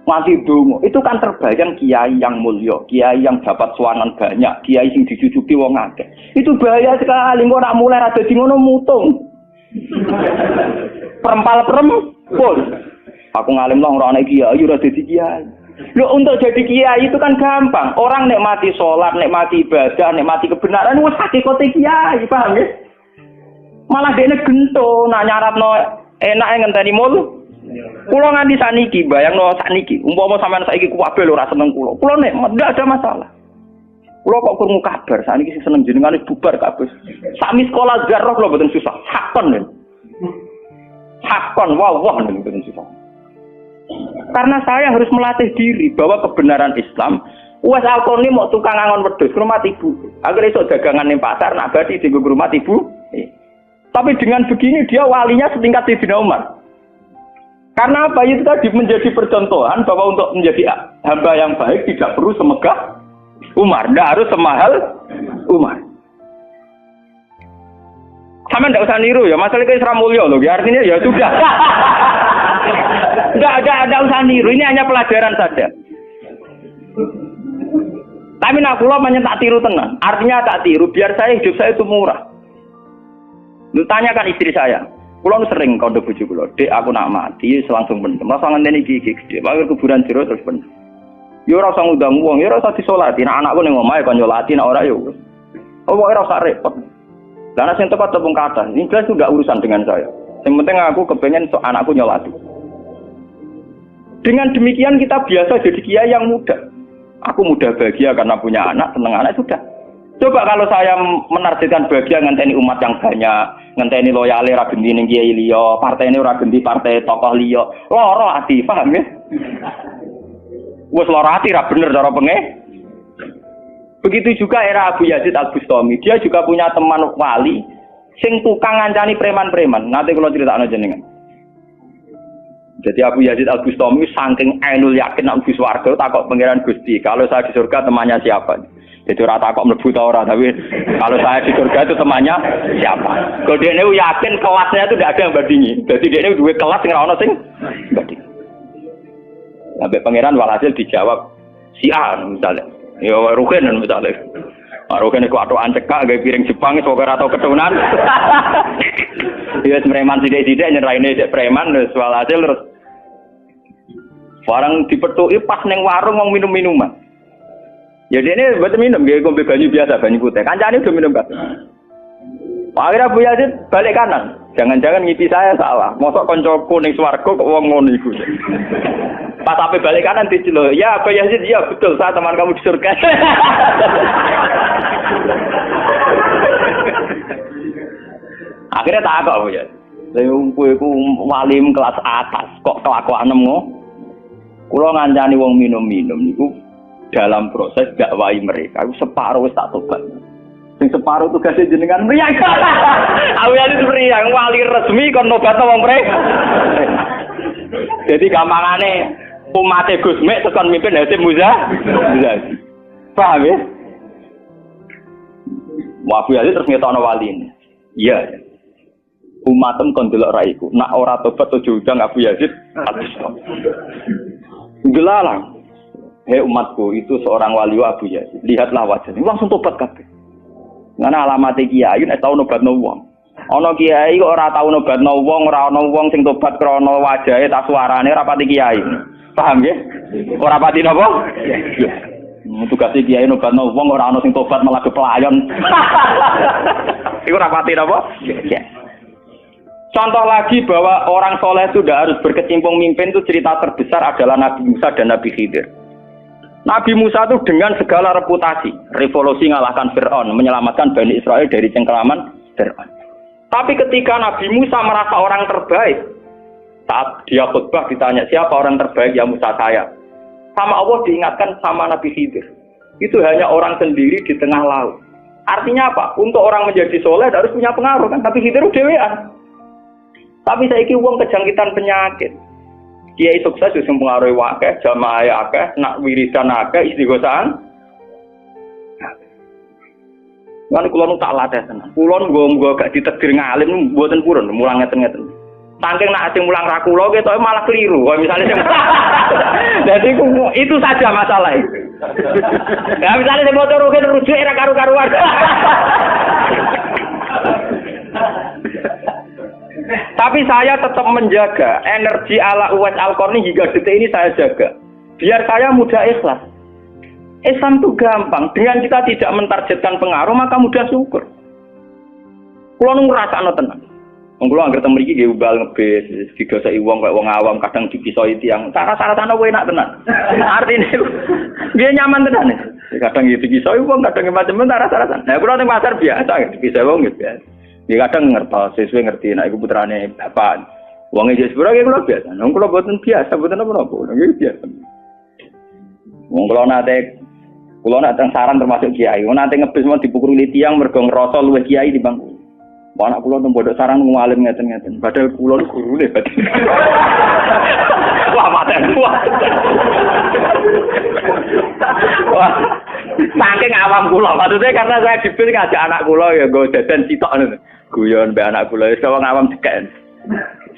mati dungo, itu kan terbayang kiai yang mulia, kiai yang dapat suanan banyak, kiai yang dijujuki wong akeh. Itu bahaya sekali, kok nak mulai ada di ngono mutung. Perempal-perempul. Aku ngalim lah ora ana kiai, ora dadi kiai. Loh, untuk jadi kiai itu kan gampang. Orang nikmati sholat, nikmati ibadah, nikmati kebenaran, wis hakikate kiai, paham ya? Malah dene gento, nak nyaratno enak ngenteni mul. Kulo nganti sakniki, bayangno sakniki, umpama sampean saiki kuwabe lho ora seneng kulo. Kulo nek ndak ada masalah. Kulo kok krungu kabar sakniki sing seneng jenengane bubar kabeh. Sami sekolah zarah kulo mboten susah. Hakon lho. Hakon wah mboten susah. Karena saya harus melatih diri bahwa kebenaran Islam. Uwais Al-Qarni mau tukang angon wedhus ke rumah ibu. Agar esuk dagangan ning pasar nak badi dienggo ke rumah ibu. Tapi dengan begini dia walinya setingkat Sayyidina Umar. Karena apa? Itu tadi menjadi percontohan bahwa untuk menjadi hamba yang baik tidak perlu semegah Umar, tidak harus semahal Umar. Sama tidak usah niru ya, masalah itu Isra Mulya loh, artinya ya sudah. Tidak usah niru, ini hanya pelajaran saja. Tapi nak kula tak tiru tenan, artinya tak tiru, biar saya hidup saya itu murah. Lu tanyakan istri saya, kulo sering kode bojo kulo, dek aku nak mati, langsung pendem, langsung ngenteni gigi gede, bakal kuburan jero terus pendem. Yo ora usah ngundang wong, yo ora usah disolati, nak anakku ning omahe kon nyolati, nak ora yo. Oh, ora usah repot. Lah nek sing tepat tepung kata, ini jelas sudah urusan dengan saya. Yang penting aku kepengen anakku nyolati. Dengan demikian kita biasa jadi kiai yang muda. Aku mudah bahagia karena punya anak, seneng anak sudah. Coba kalau saya menargetkan bahagia ngenteni umat yang banyak, ngenteni loyale ra genti ning kiai liya, partene ora genti partai tokoh liya. Lara ati, paham ya? Wes lara ati ra bener cara penge. Begitu juga era Abu Yazid Al-Bustami, dia juga punya teman wali sing tukang ngancani preman-preman. Nanti kalau critakno jenengan. Jadi Abu Yazid Al-Bustami saking ainul yakin nang bis warga takok pangeran Gusti, kalau saya di surga temannya siapa? Jadi rata kok mlebu ta ora, tapi kalau saya di surga itu temannya siapa? Kalau dia ini yakin kelasnya itu tidak ada yang bandingi. Jadi dia ini dua kelas yang ono sing banding. Sampai pangeran walhasil dijawab si A misalnya. Ya Rugen misalnya. Rugen iku atokan cekak gawe piring Jepang iso ora tau ketunan. Ya preman sithik-sithik nyeraine cek preman wis walhasil terus barang dipethuki pas ning warung wong minum-minuman. Jadi ini buat minum, dia ngombe banyu biasa, banyu putih. Kancane udah minum kan. Akhirnya Abu Yazid balik kanan. Jangan-jangan ngipi saya salah. Mosok koncoku ning swarga kok wong ngono iku. Pas sampai balik kanan diceluk, "Ya Abu Yazid, iya betul, saya teman kamu di surga." Akhirnya tak kok ya. Saya kowe iku walim kelas atas, kok kelakuan nemu. Kula ngancani wong minum-minum niku dalam proses dakwahi mereka, aku separuh wis tak tobat. Sing separuh tugasnya jenengan mriyang. Awalane mriyang wali resmi kon nobatno wong mrek. Jadi gampangane umate Gus Mek tekan mimpin Hasim Muzadi. Paham ya? Abu Yazid terus ngetokno wali ini. Iya. Umatem kon delok raiku. Nak ora tobat aja udang Abu Yazid hadis. Gelalang. Hei umatku, itu seorang wali Abu Yazid. Lihatlah wajahnya, langsung tobat kabeh. Ngana alamat kiai nek tau nobatno wong. Ana kiai kok ora tau nobatno wong, ora ana wong sing tobat krana wajahe ta suarane ora pati kiai. Paham nggih? Ora pati napa? Iya. Tugas kiai nobatno wong ora ana sing tobat malah kepelayon. Iku ora pati napa? Iya. Contoh lagi bahwa orang soleh itu tidak harus berkecimpung mimpin, itu cerita terbesar adalah Nabi Musa dan Nabi Khidir. Nabi Musa itu dengan segala reputasi, revolusi ngalahkan Fir'aun, menyelamatkan Bani Israel dari cengkeraman Fir'aun. Tapi ketika Nabi Musa merasa orang terbaik, saat dia khutbah ditanya siapa orang terbaik, ya Musa saya. Sama Allah diingatkan sama Nabi Khidir. Itu hanya orang sendiri di tengah laut. Artinya apa? Untuk orang menjadi soleh harus punya pengaruh kan? Nabi Khidir dewean. Tapi saiki wong kejangkitan penyakit. Kiai sukses wis mempengaruhi akeh, jamaah akeh, nak wiridan akeh, istighosahan. Lan kula nu tak latih tenan. Kula nggo gak ditedir ngalim mboten purun, mulang ngeten-ngeten. Saking nak sing mulang ra kula ketoke malah keliru. Kaya misale sing Jadi itu saja masalah itu. Ya misale sing motor rujuk era karu-karuan. Tapi saya tetap menjaga energi ala Uwais Al-Qarni hingga detik ini saya jaga. Biar saya mudah ikhlas. Islam itu gampang. Dengan kita tidak mentargetkan pengaruh, maka mudah syukur. Kalau ngerasa tenang. Kalau anggere teng mriki nggih ubal ngebis, didoseki wong kaya wong awam kadang dipisoi tiyang. Cara-carane kowe enak tenan. Artine nggih nyaman tenan. Kadang dipisoi wong, kadang macam-macam cara-carane. Nah, kula teng pasar biasa dipisoi wong nggih biasa. Dia kadang ngerti, sesuai ngerti, nah itu putrane bapak. Uangnya jadi sepuluh, ya kalau biasa. Nah, kalau buatan biasa, buatan apa-apa. Nah, itu biasa. Kalau nanti saran termasuk kiai, nanti ngebis mau dipukuli tiang, mergong rosol, luwih kiai di bangku. Anak kulo bodoh saran ngalim ngeten-ngeten. Padahal kulo guru deh. Wah, mata kuat. Wah, saking awam kulo. Maksudnya karena saya dipilih ngajak anak kulo ya gue jajan sitok nih. Guyon be anak kulo, wong awam deken.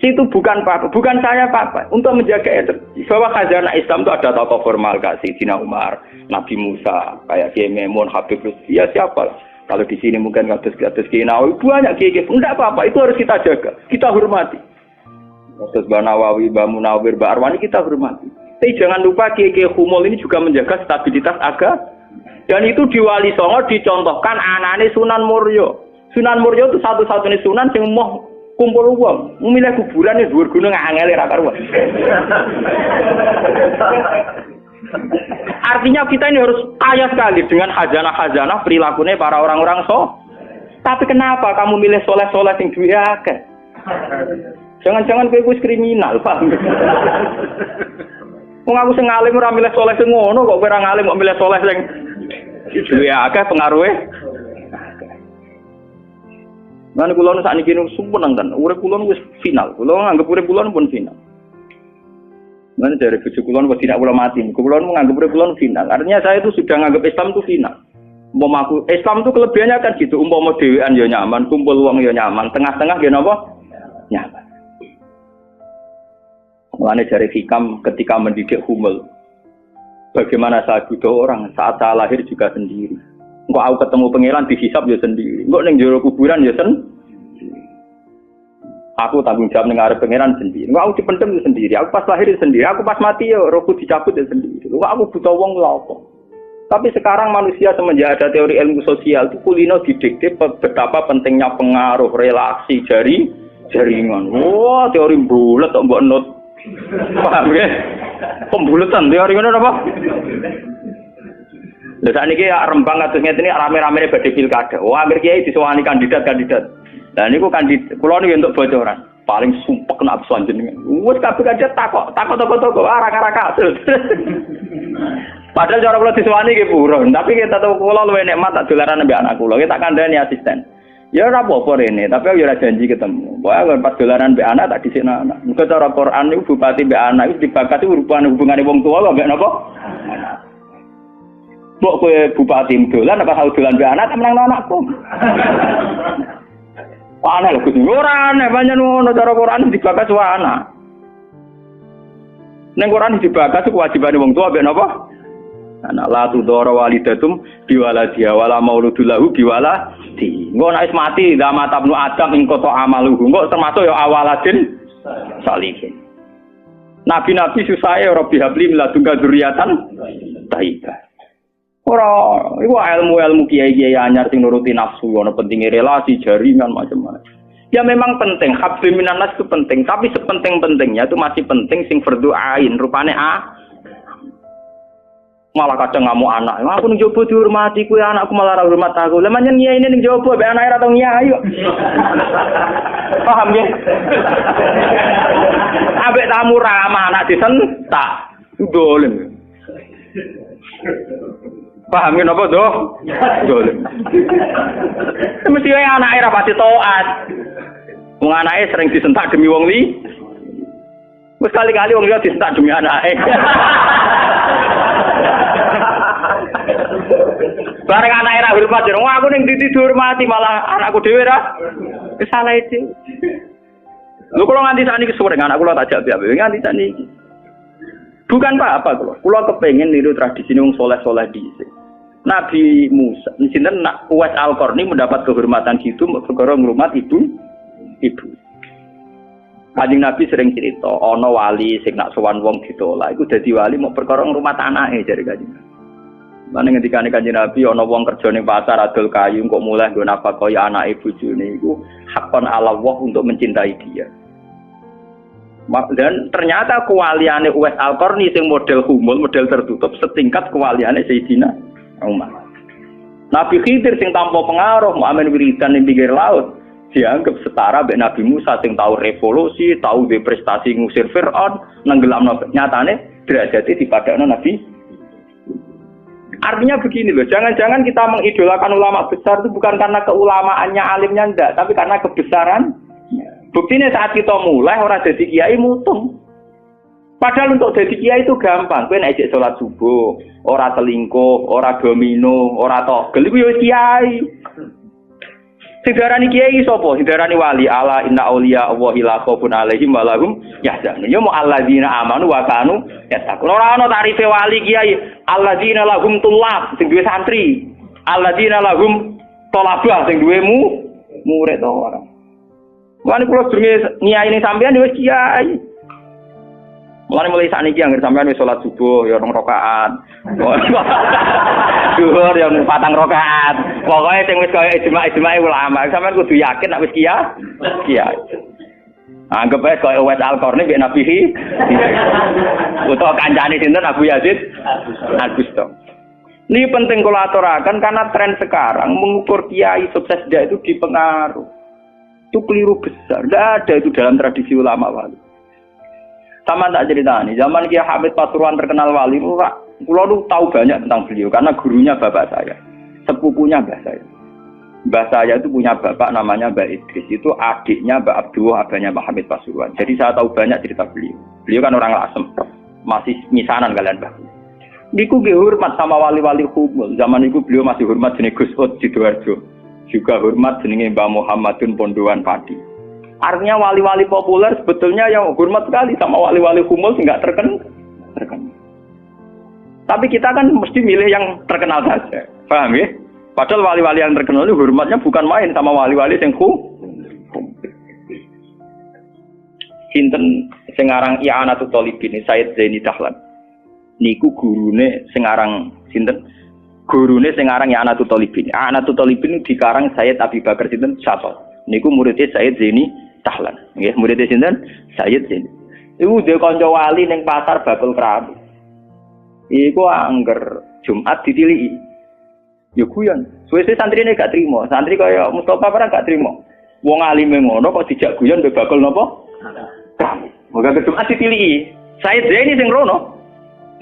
Situ bukan apa-apa, bukan saya apa-apa. Untuk menjaga itu, bahwa khazanah Islam itu ada tokoh formal kayak Sayyidina Umar, Nabi Musa, kayak Kiai Maimun, Habib Lutfi, ya siapa? Kalau di sini mungkin kados Kiai Nawawi, banyak Kiai. Enggak apa-apa, itu harus kita jaga, kita hormati. Kados Mbah Nawawi, Mbah Munawir, Mbah Arwani kita hormati. Tapi jangan lupa Kiai Humul ini juga menjaga stabilitas agama. Dan itu di Wali Songo dicontohkan anane Sunan Muryo. Sunan Muryo itu satu-satunya sunan yang mau kumpul uang, memilih kuburan yang dhuwur gunung angel ra karuan. Artinya kita ini harus kaya sekali dengan khazanah-khazanah perilakunya para orang-orang Tapi kenapa kamu milih soleh-soleh yang duwe akeh? Jangan-jangan kowe wis kriminal, Pak. Wong aku sing alim ora milih soleh sing ngono kok kowe ora ngalim kok milih soleh sing duwe akeh pengaruhe. Lan kula nu sakniki nu sumpun nang urip kula wis final. Kula nganggep urip kula pun final. Mana dari bojo kula wis tidak kula mati. Kula nu nganggep urip kula final. Artinya saya itu sudah nganggep Islam itu final. Umpama aku Islam itu kelebihannya kan gitu. Umpama dhewean ya nyaman, kumpul wong ya nyaman, tengah-tengah ya napa? Nyaman. Mulane dari Hikam ketika mendidik Humul. Bagaimana saya butuh orang saat saya lahir juga sendiri. Engko aku ketemu pangeran dihisab ya sendiri. Engko ning jero kuburan ya sendiri. Aku tanggung jawab ning arep pangeran sendiri. Engko aku dipendem ya sendiri. Aku pas lahir ya sendiri. Aku pas mati ya rohku dicabut ya sendiri. Engko aku butuh wong lha apa? Tapi sekarang manusia semenjak ada teori ilmu sosial itu kulino didikte betapa pentingnya pengaruh, relasi, jaringan. Wah, teori bulat kok mbok not. Paham ya? Pembulatan teori ngono apa? Lah sakniki Rembang kados ngene iki rame-ramene badhe pilkada. Wah, akhir kiai disowani kandidat-kandidat. Lah niku kula niku untuk bocoran. Paling sumpek nak absen jenengan. Wis kabeh kandidat takok arah-arah kasus. Padahal cara kula disowani nggih purun, tapi kita tahu kula luwih nikmat tak dolaran ambek anak kula. Kita kandhani asisten. Ya ora apa-apa rene, tapi aku ora janji ketemu. Pokoke pas dolaran ambek anak tak dhisikno anak. Muga cara Quran niku bupati ambek anak iku dibakati hubungane wong tua kok ambek napa? Mbok kowe bupati dolan apa tau dolan ambek anak menang anakku. Aneh lho Gus. Ora aneh, pancen ngono cara Quran dibakas wae anak. Ning Quran dibakas kewajibane wong tua ambek napa? Anak la tudara walidatum biwaladiha wala mauludul lahu biwaladi. Engko nek wis mati zaman tabnu Adam ing kota amaluhu. Engko termasuk ya awaladin salihin. Nabi-nabi susahe Rabbi habli miladunka dzurriatan thayyibah. Ora iku ilmu-ilmu kiai-kiai anyar sing nuruti nafsu, ana pentingnya relasi, jaringan macam-macam. Ya memang penting, hablum minanas itu penting, tapi sepenting-pentingnya itu masih penting sing fardhu ain, rupane malah kadang ngamuk anak. Aku ning jowo dihormati, kuwi anakku malah ora hormat aku. Lah manyen nyai ini ning jowo mbek anake ora tau nyai kok. Paham ya? Ambek tamu ramah anak disentak. Dolen. Paham ya napa doh? Dolen. Mesti wae anake ra pati taat. Wong anake sering disentak demi wong li. Wis kali-kali wong liya disentak demi anake. Bareng anake ra hormat jero aku ning titi dihormati malah anakku dhewe ra salah itu. Lho kula nganti sakniki sore anak kula tak jak piye nganti sakniki. Bukan apa kula. Kula kepengin niru tradisi wong saleh-saleh dhisik. Nabi Musa, sinten Uwais Al-Qarni mendapat kehormatan itu perkara ngrumat ibu. Kanjeng Nabi sering cerita, ana wali sing nak sowan wong ditolak iku dadi wali mau perkara ngrumat anake jare Kanjeng Nabi. Lan ngendikane Kanjeng Nabi ana wong kerja ning pasar adol kayu kok mulai nggo nafkahi anake bojone iku hakon ala Allah untuk mencintai dia. Dan ternyata kewaliane Uwais Al-Qarni sing model humul, model tertutup setingkat kewaliane Sayyidina Umar. Nabi Khidir sing tanpa pengaruh muamen wiridan ning pinggir laut dianggap setara mbek Nabi Musa sing tahu revolusi, tahu de prestasi ngusir Firaun, nenggelamno nyatane derajate dipadakno Nabi. Artinya begini loh, jangan-jangan kita mengidolakan ulama besar itu bukan karena keulamaannya, alimnya enggak, tapi karena kebesaran. Buktinya saat kita mulai orang jadi kiai mutung. Padahal untuk jadi kiai itu gampang. Kowe nek ejek salat subuh, ora selingkuh, ora domino, ora togel iku ya kiai. Sing darani kiai sapa? Sing darani wali. Ala inna auliya Allahi la khaufun 'alaihim wa lahum yahzanun. Ya mu alladzina amanu wa kanu yattaqun. Ora ana tarife wali kiai. Alladzina lahum tullab sing duwe santri. Alladzina lahum thalabah sing duwe murid to ora. Wani kula durunge nyai ning sampean wis kiai. Mulai sakniki anggere sampean wis salat subuh ya 2 rakaat. Zuhur ya 4 rakaat. Pokoke sing wis kaya ijma' ulama, sampean kudu yakin nek wis kiai. Anggap ae kaya Uwais Al-Qarni mbek Nabi utawa kancane sinten Abu Yazid Al-Bustami. Ini penting kula aturaken karena tren sekarang mengukur kiai sukses dia itu dipengaruh. Itu keliru besar. Tidak ada itu dalam tradisi ulama wali. Sama tak cerita nih, zaman Kiai Hamid Pasuruan terkenal wali, kula tahu banyak tentang beliau karena gurunya bapak saya, sepupunya mbah saya. Mbah saya itu punya bapak namanya Mbak Idris, itu adiknya Mbak Abdullah, abahnya Mbak Hamid Pasuruan. Jadi saya tahu banyak cerita beliau. Beliau kan orang Lasem, masih misanan kalian Mbah. Niku nggih hormat sama wali-wali humul. Zaman itu beliau masih hormat jenenge Gus Ud Sidoarjo. Juga hormat jenenge Mbah Muhammadun Pondowan Padi. Artinya wali-wali populer sebetulnya yang hormat sekali sama wali-wali humul enggak terkenal. Tapi kita kan mesti milih yang terkenal saja. Paham ya? Padahal wali-wali yang terkenal itu hormatnya bukan main sama wali-wali yang sinten sing aran I'anatul Thalibin Said Zaini Dahlan. Niku gurune sing aran sinten Gurune sing aran ya Anatul Talibin. Anatul Talibin dikarang Sayyid Abi Bakar sinten Syafal. Niku muridé Sayyid Zaini Tahlan. Nggih, muridé sinten? Sayyid Zaini. Iku dhe kanca wali ning pasar bakul keramik. Iku angger Jumat ditiliki. Ya guyon. Suwe-suwe santrine gak trimo. Santri kaya Mustofa ora gak trimo. Wong alime ngono kok dijak guyon mbek bakul napa? Keramik. Moga Jumat ditiliki. Sayyid Zaini sing rono.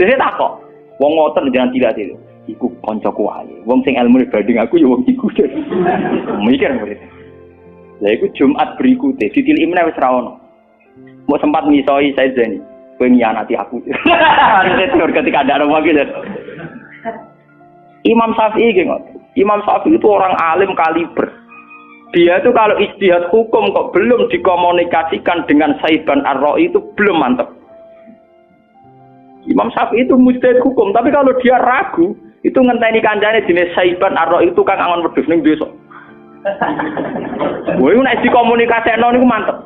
Dene takok. Wong ngoten jangan tidak itu. Iku kancaku wae. Wong sing ilmune banding aku ya wong iku. Mikir murid. Lah iku Jumat berikutnya ditiliki meneh wis ra ono. Mau sempat misoi saya Zeni. Kowe nyianati aku. Harusnya ketika ada orang lagi. Imam Syafi'i gitu. Imam Syafi'i itu orang alim kaliber. Dia itu kalau ijtihad hukum kok belum dikomunikasikan dengan Saiban Ar-Ra'i itu belum mantap. Imam Syafi'i itu mujtahid hukum, tapi kalau dia ragu, itu ngenteni kancane jenis Saiban Ar-Ra'i itu kang angon wedhus ning desa. Wah, nek dikomunikasekno niku mantep.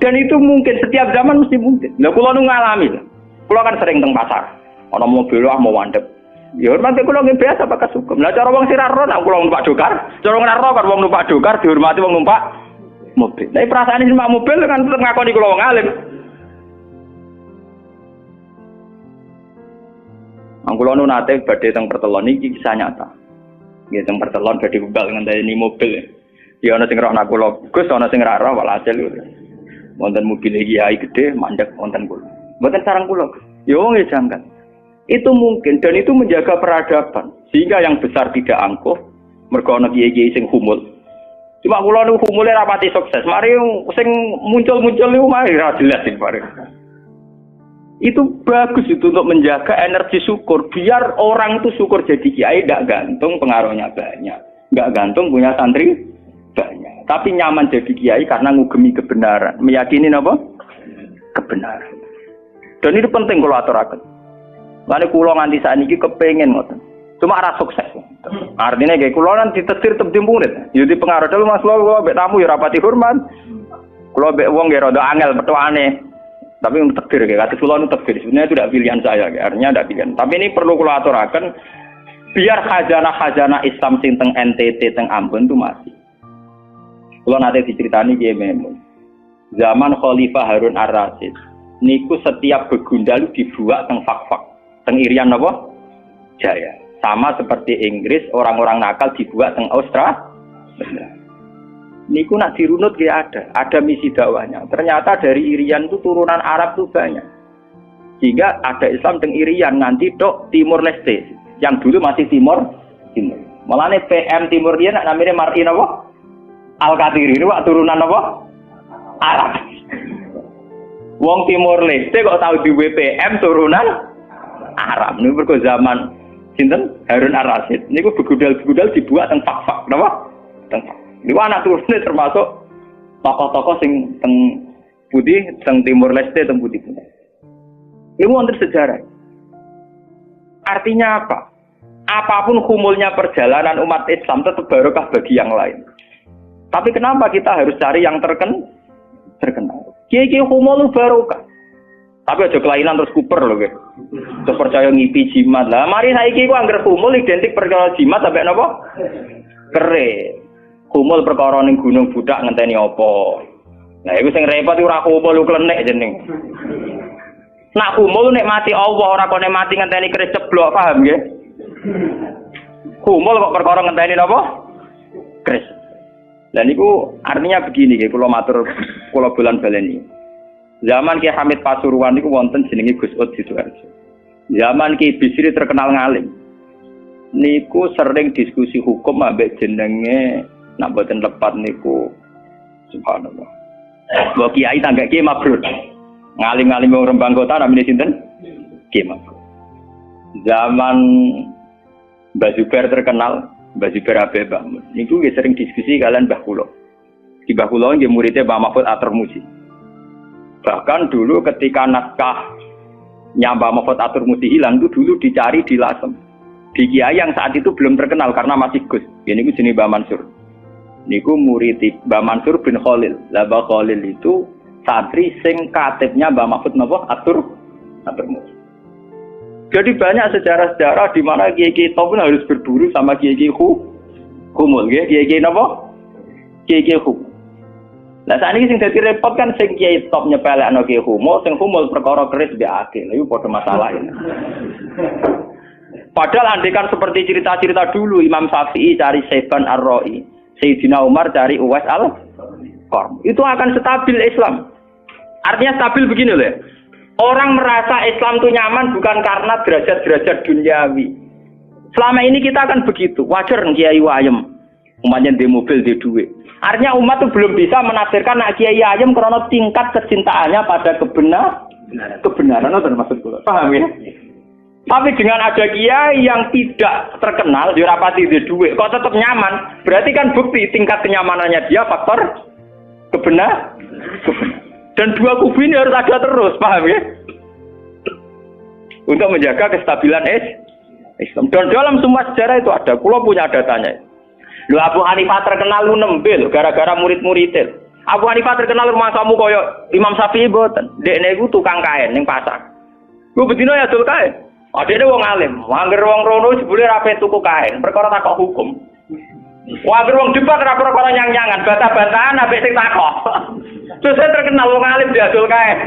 Dan itu mungkin setiap zaman mesti mungkin. Lah kula nu ngalami. Kula kan sering teng pasar. Ana mobil mau wandep. Ya hormati kula nggih biasa pakai hukum. Lah cara wong sira ro nek kula numpak dokar, cara ora ro kan wong numpak dokar dihormati wong numpak mobil. Tapi perasaane numpak mobil kan tetep ngakoni kula wong alim. Angkulo nu nate badhe teng pertelon iki kisah nyata. Nggih teng pertelon badhe bubal ngenteni mobil. Ya ana sing roh kula, Gus ana sing ra roh walhasil. Wonten mobil kiai gede mandek wonten kula. Mboten sareng kula. Ya wong e janggal. Itu mungkin dan itu menjaga peradaban sehingga yang besar tidak angkuh mergo ana kiai-kiai sing humul. Cuma kula niku humule rapati sukses. Mari sing muncul-muncul niku mari ra jelas sing bareng. Itu bagus itu untuk menjaga energi syukur biar orang itu syukur jadi kiai tidak gantung pengaruhnya banyak, nggak gantung punya santri banyak, tapi nyaman jadi kiai karena ngugemi kebenaran, meyakini apa? Kebenaran. Dan itu penting kalau aturaken. Lane kula nganti sakniki kepengin ngoten. Cuma ora sukses. Artinya kayak kula kan ditetir tep murid. Ya dipengaruh dulu Mas kula mbek tamu ya rapati hormat. Kula mbek wong ya rada angel petuane. Tapi untuk takdir, kata kula itu takdir. Sebenarnya itu tidak pilihan saya, artinya tidak pilihan. Tapi ini perlu kula aturaken biar khazanah-khazanah Islam sing teng NTT teng Ambon itu masih. Kula nate diceritani Kiai Memun. Zaman Khalifah Harun Ar-Rasyid, niku setiap begundal dibuat teng fak-fak, teng Irian apa? Jaya. Sama seperti Inggris, orang-orang nakal dibuat teng Australia. Niku nak dirunut ya ada misi dakwahnya. Ternyata dari Irian itu turunan Arab tuh banyak. Sehingga ada Islam teng Irian nanti tok Timur Leste, yang dulu masih Timur. Malahnya PM Timur dia nak namanya Mar'in apa? Al-Qatiri itu turunan apa? Arab. Wong Timur Leste kok tahu di WPM turunan Arab. Ini berko zaman sinten Harun Ar-Rasyid. Niku begudal-begudal dibuat teng fak-fak, napa? Teng fak. Niku anak turune termasuk tokoh-tokoh sing teng putih, teng Timur Leste, teng putih. Ini wonten sejarah. Artinya apa? Apapun humulnya perjalanan umat Islam tetap barokah bagi yang lain. Tapi kenapa kita harus cari yang terkenal? Kiai-kiai humul barokah. Tapi aja kelainan terus kuper loh, guys. Terus percaya ngipi jimat lah. Mari saiki ku angger humul identik perkara jimat sampai napa? Kere. Kumul perkara ning gunung budak ngenteni apa. Nah iku sing repot ora kumul klenek jeneng. Nak kumul nek mati Allah ora kok nek mati ngenteni keris ceblok, paham nggih? Kumul kok perkara ngenteni napa? Keris. Lah niku artinya begini nggih, kula matur kula bolan baleni. Zaman Ki Hamid Pasuruan niku wonten jenenge Gus Ud Sidoarjo. Zaman Ki Bisri terkenal ngalim. Niku sering diskusi hukum ambek jenenge nak boten lepat niku subhanallah. Mbok kiai tangga Kiai Mabrur. Ngalim-ngalim wong Rembang Kota namine sinten? Kiai Mabrur. Zaman Mbah Zubair terkenal, Mbah Zubair Abe Bahmun. Niku nggih sering diskusi kalian Mbah Kula. Di Mbah Kula nggih muridé Mbah Mahfud Atur-Musi. Bahkan dulu ketika naskah Mbah Mahfud Atur-Musi hilang itu dulu dicari di Lasem. Di kiai yang saat itu belum terkenal karena masih Gus. Ini ku jenenge Mbah Mansur. Niku murid Mbah Mansur bin Khalil. Lah Mbah Khalil itu santri sing katibnya Mbah Mahfud napa Atur-Musi. Jadi banyak sejarah-sejarah di mana kiai-kiai top pun harus berburu sama kiai-kiai humul, kiai-kiai napa? Kiai-kiai humul. Lah saat ini sing dadi repot kan sing kiai top nyepelekno kiai humul, sing humul perkara keris mbek akil. Iku padha masalah ini. Padahal andekan seperti cerita-cerita dulu Imam Syafi'i cari Saiban Ar-Ra'i, Sayyidina Umar cari Uwais Al-Qarn. Itu akan stabil Islam. Artinya stabil begini loh. Orang merasa Islam itu nyaman bukan karena derajat-derajat duniawi. Selama ini kita akan begitu. Wajar kiai wayem. Umatnya di mobil, di duit. Artinya umat itu belum bisa menafsirkan nak kiai ayem karena tingkat kecintaannya pada kebenaran. Itu maksud kula. Paham ya? Tapi dengan ada kiai yang tidak terkenal, dia rapati di duit, kok tetap nyaman, berarti kan bukti tingkat kenyamanannya dia faktor kebenaran. Dan dua kubu ini harus ada terus, paham ya? Untuk menjaga kestabilan Islam. Dan dalam semua sejarah itu ada, kalau punya datanya. Lu Abu Hanifah terkenal lu nembe gara-gara murid-muridnya. Abu Hanifah terkenal rumah kamu koyo Imam Syafi'i boten. Dekne iku tukang kain ning pasar. Lu bedino ya dul kain. Adene wong alim, angger wong rono jebule ra pe tuku kain, perkara takok hukum. Angger wong debat ra perkara nyang-nyangan, bantah-bantahan ambek sing takok. Terus terkenal wong alim diadol kain.